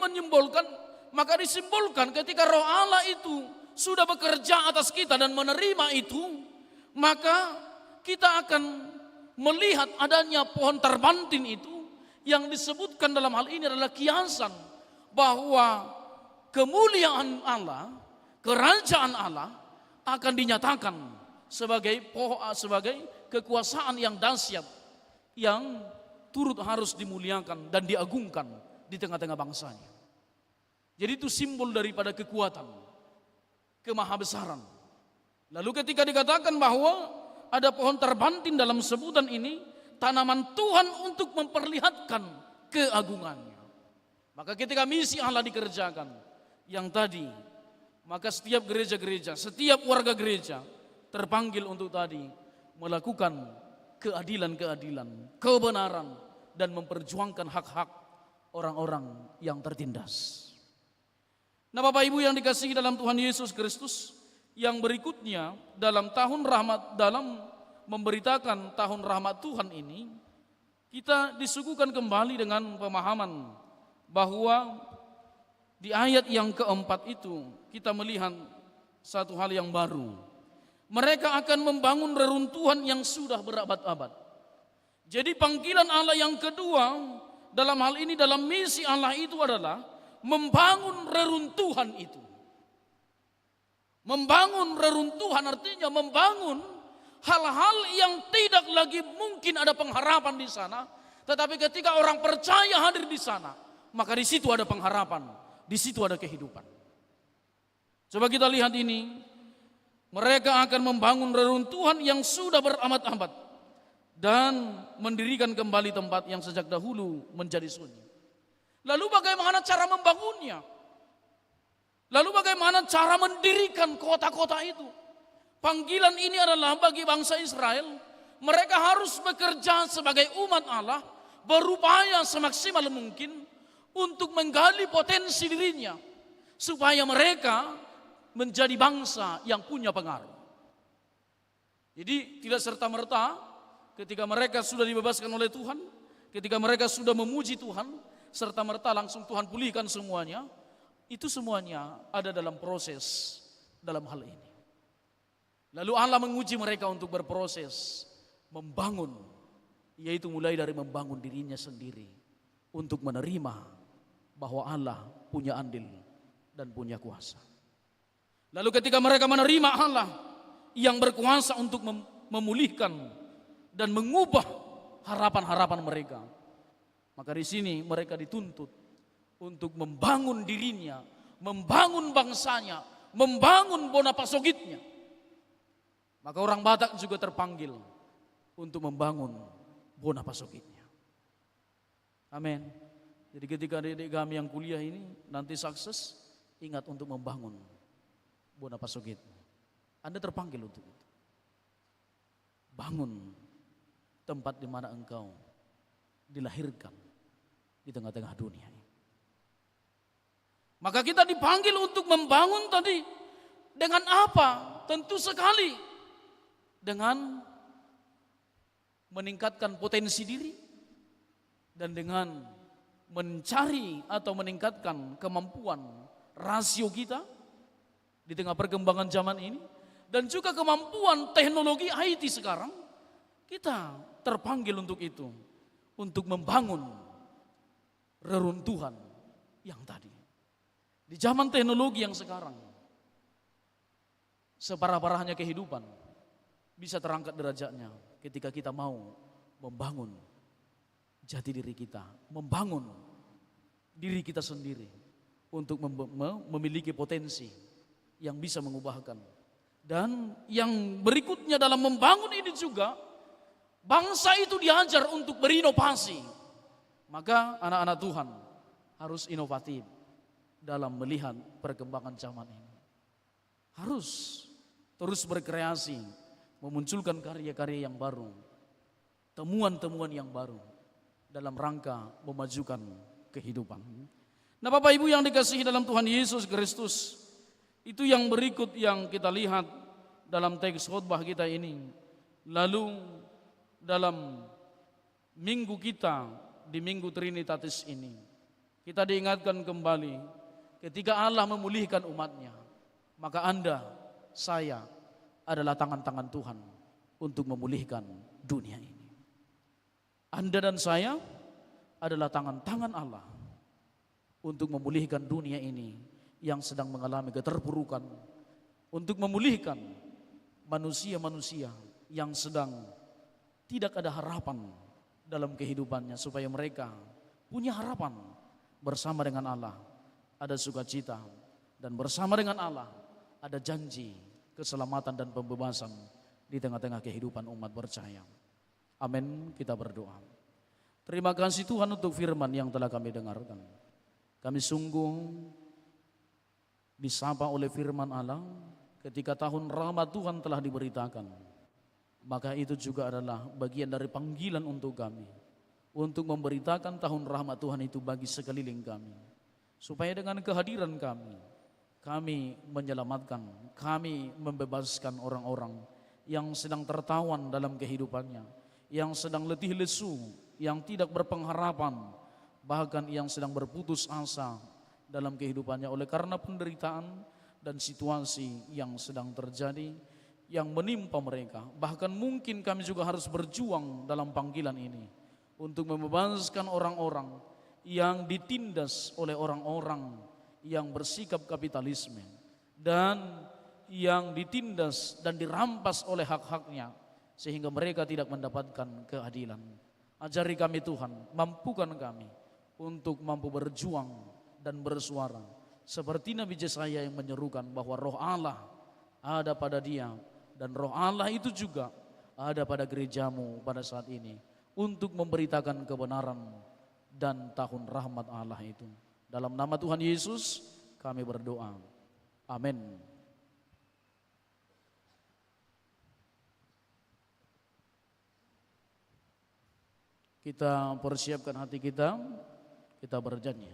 disimbolkan ketika Roh Allah itu sudah bekerja atas kita dan menerima itu, maka kita akan melihat adanya pohon terbantin itu. Yang disebutkan dalam hal ini adalah kiasan bahwa kemuliaan Allah, kerajaan Allah akan dinyatakan sebagai kekuasaan yang dahsyat yang turut harus dimuliakan dan diagungkan di tengah-tengah bangsanya. Jadi itu simbol daripada kekuatan, kemahabesaran. Lalu ketika dikatakan bahwa ada pohon terbantin dalam sebutan ini, tanaman Tuhan untuk memperlihatkan keagungannya. Maka ketika misi Allah dikerjakan yang tadi, maka setiap gereja-gereja, setiap warga gereja terpanggil untuk tadi melakukan keadilan-keadilan, kebenaran, dan memperjuangkan hak-hak orang-orang yang tertindas. Nah, Bapak Ibu yang dikasihi dalam Tuhan Yesus Kristus, yang berikutnya dalam tahun rahmat, dalam memberitakan tahun rahmat Tuhan ini, kita disuguhkan kembali dengan pemahaman bahwa Di ayat yang keempat itu kita melihat satu hal yang baru. Mereka akan membangun reruntuhan yang sudah berabad-abad. Jadi panggilan Allah yang kedua dalam hal ini, dalam misi Allah itu adalah membangun reruntuhan itu. Membangun reruntuhan artinya membangun hal-hal yang tidak lagi mungkin ada pengharapan di sana. Tetapi ketika orang percaya hadir di sana, maka di situ ada pengharapan, di situ ada kehidupan. Coba kita lihat ini. Mereka akan membangun reruntuhan yang sudah berabad-abad dan mendirikan kembali tempat yang sejak dahulu menjadi sunyi. Lalu bagaimana cara membangunnya? Lalu bagaimana cara mendirikan kota-kota itu? Panggilan ini adalah bagi bangsa Israel. Mereka harus bekerja sebagai umat Allah, berupaya semaksimal mungkin untuk menggali potensi dirinya, supaya mereka menjadi bangsa yang punya pengaruh. Jadi tidak serta-merta ketika mereka sudah dibebaskan oleh Tuhan, ketika mereka sudah memuji Tuhan, serta-merta langsung Tuhan pulihkan semuanya. Itu semuanya ada dalam proses dalam hal ini. Lalu Allah menguji mereka untuk berproses membangun, yaitu mulai dari membangun dirinya sendiri untuk menerima bahwa Allah punya andil dan punya kuasa. Lalu ketika mereka menerima Allah yang berkuasa untuk memulihkan dan mengubah harapan-harapan mereka, maka di sini mereka dituntut untuk membangun dirinya, membangun bangsanya, membangun Bonapasogitnya. Maka orang Batak juga terpanggil untuk membangun Bonapasogitnya. Amin. Jadi ketika adik-adik kami yang kuliah ini nanti sukses, ingat untuk membangun Bonapasogit. Anda terpanggil untuk itu. Bangun tempat di mana engkau dilahirkan di tengah-tengah dunia ini. Maka kita dipanggil untuk membangun tadi dengan apa? Tentu sekali dengan meningkatkan potensi diri dan dengan mencari atau meningkatkan kemampuan rasio kita di tengah perkembangan zaman ini, dan juga kemampuan teknologi IT sekarang. Kita terpanggil untuk itu, untuk membangun reruntuhan yang tadi. Di zaman teknologi yang sekarang, separah-parahnya kehidupan bisa terangkat derajatnya ketika kita mau membangun jati diri kita, membangun diri kita sendiri untuk memiliki potensi yang bisa mengubahkan. Dan yang berikutnya dalam membangun ini juga, bangsa itu diajar untuk berinovasi. Maka anak-anak Tuhan harus inovatif dalam melihat perkembangan zaman ini. Harus terus berkreasi, memunculkan karya-karya yang baru, temuan-temuan yang baru dalam rangka memajukan kehidupan. Nah, Bapak Ibu yang dikasihi dalam Tuhan Yesus Kristus, itu yang berikut yang kita lihat dalam teks khotbah kita ini. Lalu dalam minggu kita di Minggu Trinitatis ini, kita diingatkan kembali ketika Allah memulihkan umatnya, maka Anda, saya adalah tangan-tangan Tuhan untuk memulihkan dunia ini. Anda dan saya adalah tangan-tangan Allah untuk memulihkan dunia ini yang sedang mengalami keterpurukan, untuk memulihkan manusia-manusia yang sedang tidak ada harapan dalam kehidupannya, supaya mereka punya harapan bersama dengan Allah, ada sukacita, dan bersama dengan Allah ada janji keselamatan dan pembebasan di tengah-tengah kehidupan umat percaya. Amin. Kita berdoa. Terima kasih Tuhan untuk firman yang telah kami dengarkan. Kami sungguh disapa oleh firman Allah ketika tahun rahmat Tuhan telah diberitakan. Maka itu juga adalah bagian dari panggilan untuk kami, untuk memberitakan tahun rahmat Tuhan itu bagi sekeliling kami, supaya dengan kehadiran kami menyelamatkan, kami membebaskan orang-orang yang sedang tertawan dalam kehidupannya, yang sedang letih lesu, yang tidak berpengharapan, bahkan yang sedang berputus asa dalam kehidupannya oleh karena penderitaan dan situasi yang sedang terjadi, yang menimpa mereka. Bahkan mungkin kami juga harus berjuang dalam panggilan ini untuk membebaskan orang-orang yang ditindas oleh orang-orang yang bersikap kapitalisme dan yang ditindas dan dirampas oleh hak-haknya sehingga mereka tidak mendapatkan keadilan. Ajari kami Tuhan, mampukan kami untuk mampu berjuang dan bersuara seperti Nabi Yesaya yang menyerukan bahwa roh Allah ada pada dia dan roh Allah itu juga ada pada gerejamu pada saat ini untuk memberitakan kebenaran dan tahun rahmat Allah itu. Dalam nama Tuhan Yesus kami berdoa. Amin. Kita persiapkan hati kita bernyanyi.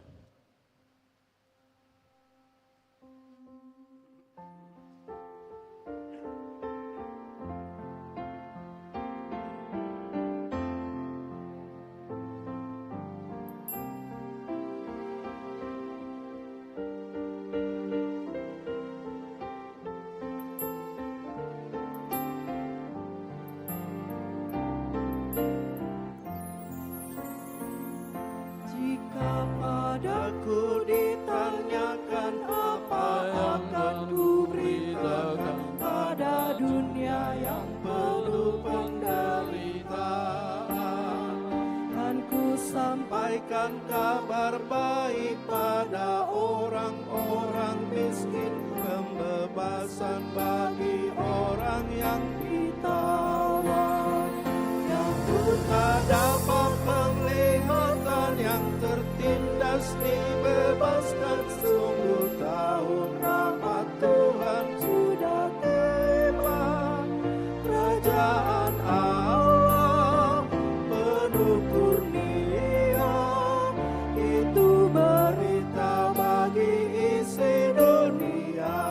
Jika padaku ditanyakan apa akan ku beritakan pada dunia yang penuh penderitaan, kan ku sampaikan kabar baik pada orang-orang miskin, pembebasan bagi orang yang ditawan, yang buta dapat penglihatan, yang tertindas dibebaskan. Sungguh tahun rahmat Tuhan sudah tiba. Kerajaan Allah penuh kurnia, itu berita bagi isi dunia.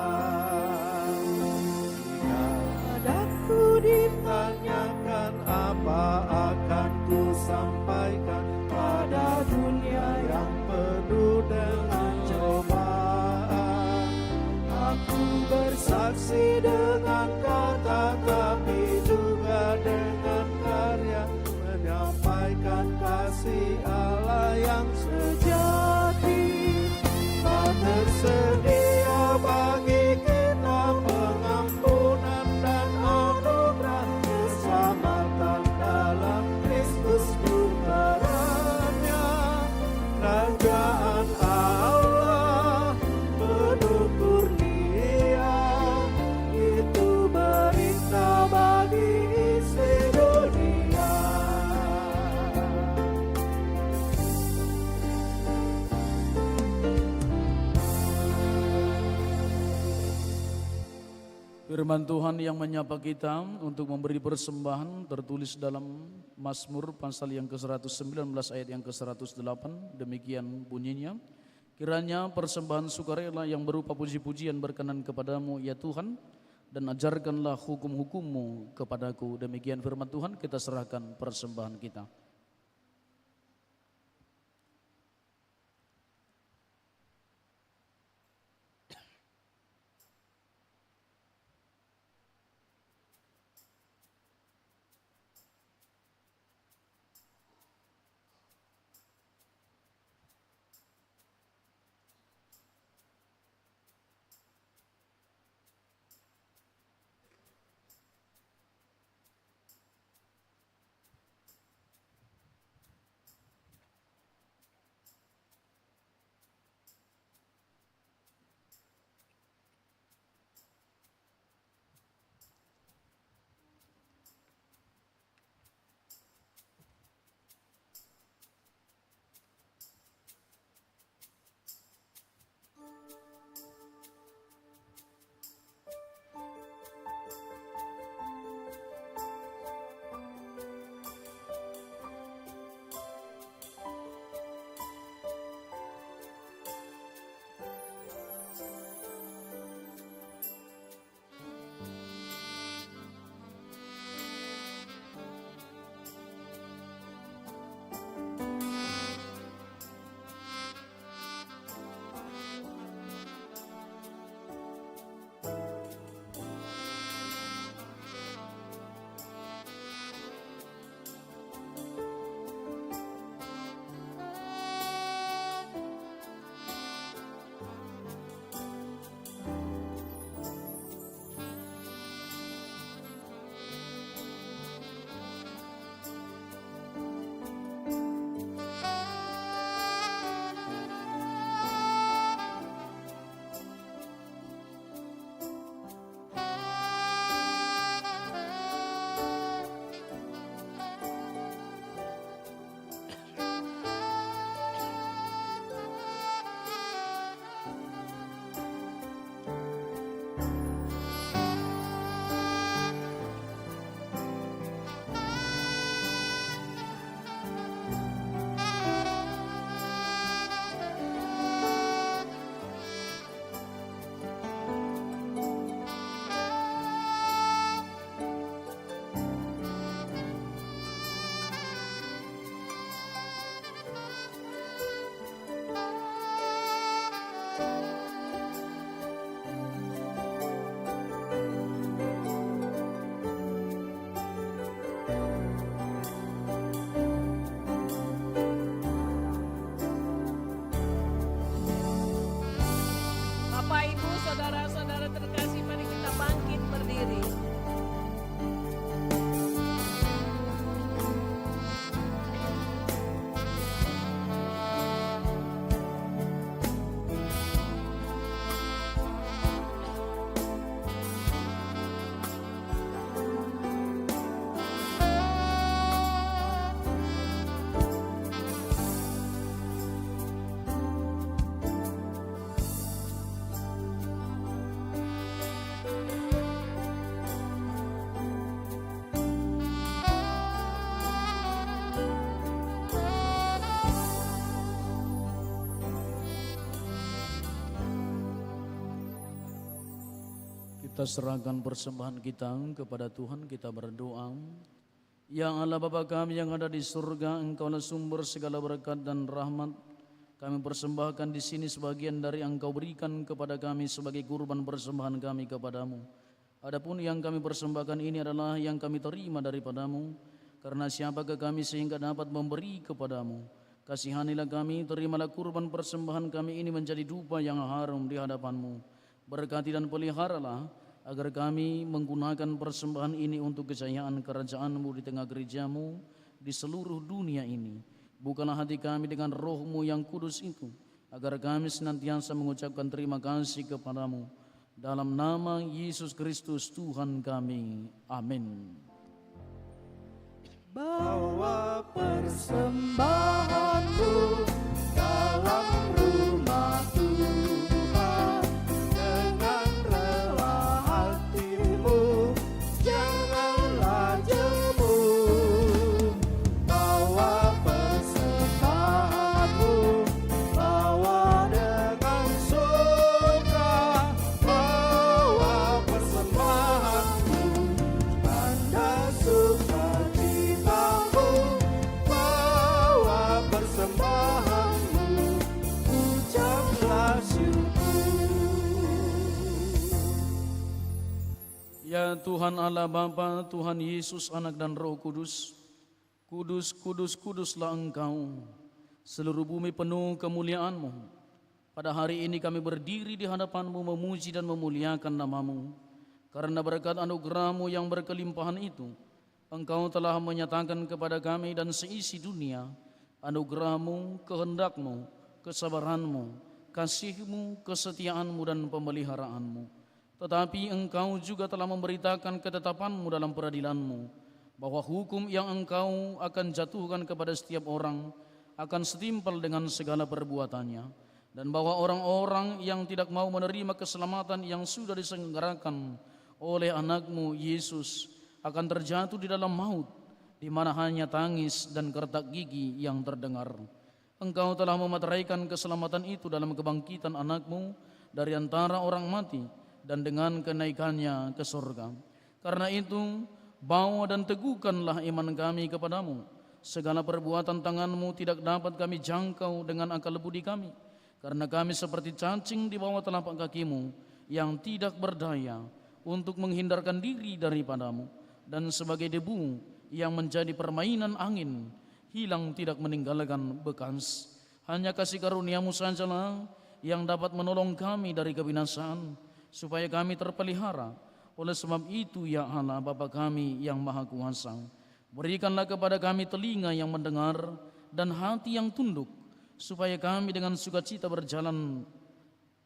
Jika padaku ditanyakan apa akan ku sampaikan pada dunia yang penuh dengan cobaan, aku bersaksi dengan kata tapi juga dengan karya, menyampaikan kasih Allah yang sejati. Tak tersedia bagi kita pengampunan dan anugerah, keselamatan dalam Kristus bukarannya. Kerajaan Allah penuh kurnia, itu berita bagi isi dunia. Firman Tuhan yang menyapa kita untuk memberi persembahan tertulis dalam Mazmur pasal yang ke-119 ayat yang ke-108. Demikian bunyinya. Kiranya persembahan sukarela yang berupa puji-pujian berkenan kepadamu ya Tuhan, dan ajarkanlah hukum-hukum-Mu kepadaku. Demikian firman Tuhan, kita serahkan persembahan kita. Kita serahkan persembahan kita kepada Tuhan, kita berdoa. Ya Allah Bapa kami yang ada di surga, Engkaulah sumber segala berkat dan rahmat. Kami persembahkan di sini sebagian dari Engkau berikan kepada kami sebagai kurban persembahan kami kepadamu. Adapun yang kami persembahkan ini adalah yang kami terima daripadamu, karena siapakah kami sehingga dapat memberi kepadamu. Kasihanilah kami, terimalah kurban persembahan kami ini menjadi dupa yang harum di hadapanmu. Berkati dan peliharalah agar kami menggunakan persembahan ini untuk kejayaan kerajaan-Mu di tengah gereja-Mu di seluruh dunia ini. Bukalah hati kami dengan roh-Mu yang kudus itu, agar kami senantiasa mengucapkan terima kasih kepadamu. Dalam nama Yesus Kristus Tuhan kami. Amin. Bawa persembahanmu dalam rumah Tuhan dengan rela hatimu, janganlah jemu. Bawa persembahanmu, bawa dengan suka, bawa persembahanmu, tanda sukacitamu, bawa persembahanmu, ucaplah syukur. Ya Tuhan Allah Bapa, Tuhan Yesus Anak dan Roh Kudus, kudus, kudus, kuduslah Engkau. Seluruh bumi penuh kemuliaan-Mu. Pada hari ini kami berdiri di hadapan-Mu memuji dan memuliakan nama-Mu. Karena berkat anugerah-Mu yang berkelimpahan itu, Engkau telah menyatakan kepada kami dan seisi dunia anugerah-Mu, kehendak-Mu, kesabaran-Mu, kasih-Mu, kesetiaan-Mu dan pemeliharaan-Mu. Tetapi Engkau juga telah memberitakan ketetapan-Mu dalam peradilan-Mu, bahwa hukum yang Engkau akan jatuhkan kepada setiap orang akan setimpal dengan segala perbuatannya, dan bahwa orang-orang yang tidak mau menerima keselamatan yang sudah diselenggarakan oleh anak-Mu Yesus akan terjatuh di dalam maut, di mana hanya tangis dan kertak gigi yang terdengar. Engkau telah memateraikan keselamatan itu dalam kebangkitan anak-Mu dari antara orang mati dan dengan kenaikannya ke surga. Karena itu, bawa dan teguhkanlah iman kami kepadamu. Segala perbuatan tangan-Mu tidak dapat kami jangkau dengan akal budi kami, karena kami seperti cacing di bawah telapak kaki-Mu yang tidak berdaya untuk menghindarkan diri daripadamu, dan sebagai debu yang menjadi permainan angin, hilang tidak meninggalkan bekas. Hanya kasih karunia-Mu sajalah yang dapat menolong kami dari kebinasaan, supaya kami terpelihara. Oleh sebab itu, ya Allah Bapa kami yang Maha Kuasa, berikanlah kepada kami telinga yang mendengar dan hati yang tunduk, supaya kami dengan sukacita berjalan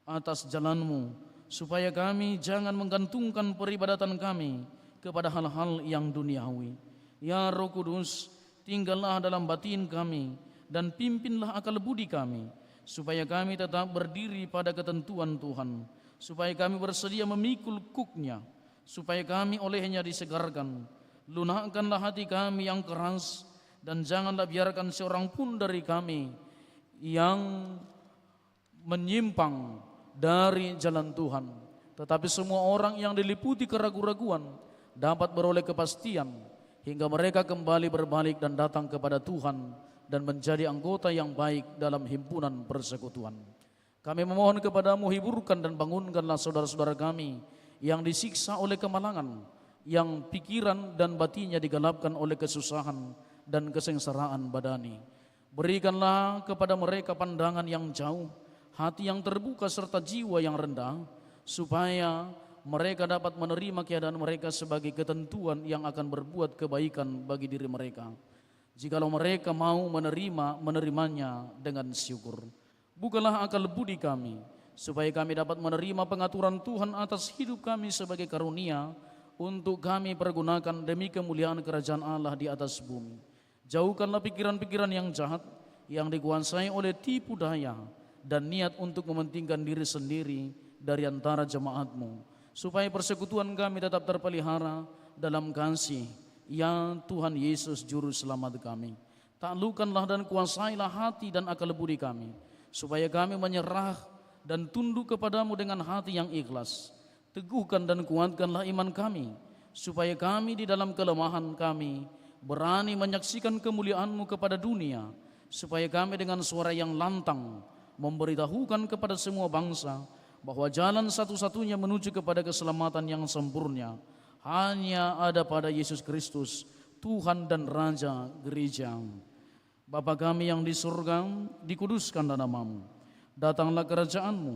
atas jalan-Mu, supaya kami jangan menggantungkan peribadatan kami kepada hal-hal yang duniawi. Ya Roh Kudus, tinggallah dalam batin kami dan pimpinlah akal budi kami, supaya kami tetap berdiri pada ketentuan Tuhan, supaya kami bersedia memikul kuknya, supaya kami olehnya disegarkan. Lunakkanlah hati kami yang keras, dan janganlah biarkan seorang pun dari kami yang menyimpang dari jalan Tuhan. Tetapi semua orang yang diliputi keraguan-raguan dapat beroleh kepastian, hingga mereka kembali berbalik dan datang kepada Tuhan dan menjadi anggota yang baik dalam himpunan persekutuan. Kami memohon kepadamu, hiburkan dan bangunkanlah saudara-saudara kami yang disiksa oleh kemalangan, yang pikiran dan batinnya digelapkan oleh kesusahan dan kesengsaraan badani. Berikanlah kepada mereka pandangan yang jauh, hati yang terbuka serta jiwa yang rendah, supaya mereka dapat menerima keadaan mereka sebagai ketentuan yang akan berbuat kebaikan bagi diri mereka. Jikalau mereka mau menerimanya dengan syukur. Bukalah akal budi kami, supaya kami dapat menerima pengaturan Tuhan atas hidup kami sebagai karunia untuk kami pergunakan demi kemuliaan kerajaan Allah di atas bumi. Jauhkanlah pikiran-pikiran yang jahat, yang dikuasai oleh tipu daya dan niat untuk mementingkan diri sendiri dari antara jemaat-Mu, supaya persekutuan kami tetap terpelihara dalam kasih, ya Tuhan Yesus Juru Selamat kami. Taklukkanlah dan kuasailah hati dan akal budi kami, supaya kami menyerah dan tunduk kepadamu dengan hati yang ikhlas. Teguhkan dan kuatkanlah iman kami, supaya kami di dalam kelemahan kami berani menyaksikan kemuliaan-Mu kepada dunia, supaya kami dengan suara yang lantang memberitahukan kepada semua bangsa bahwa jalan satu-satunya menuju kepada keselamatan yang sempurna hanya ada pada Yesus Kristus, Tuhan dan Raja Gereja. Bapa kami yang di surga, dikuduskanlah nama-Mu. Datanglah kerajaan-Mu,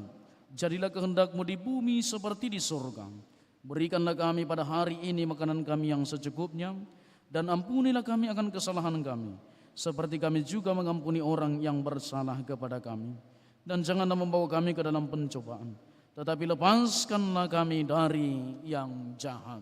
jadilah kehendak-Mu di bumi seperti di surga. Berikanlah kami pada hari ini makanan kami yang secukupnya, dan ampunilah kami akan kesalahan kami, seperti kami juga mengampuni orang yang bersalah kepada kami. Dan janganlah membawa kami ke dalam pencobaan, tetapi lepaskanlah kami dari yang jahat.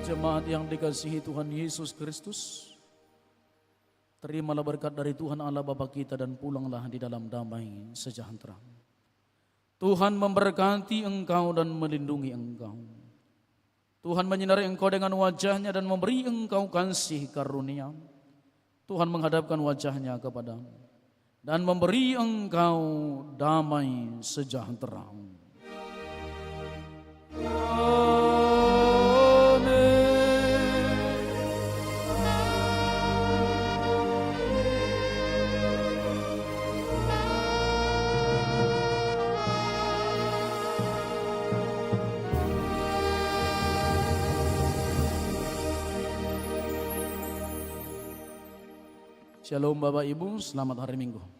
Jemaat yang dikasihi Tuhan Yesus Kristus, terimalah berkat dari Tuhan Allah Bapa kita dan pulanglah di dalam damai sejahtera. Tuhan memberkati engkau dan melindungi engkau. Tuhan menyinari engkau dengan wajah-Nya dan memberi engkau kasih karunia. Tuhan menghadapkan wajah-Nya kepadamu dan memberi engkau damai sejahtera. Shalom Bapak Ibu, selamat hari Minggu.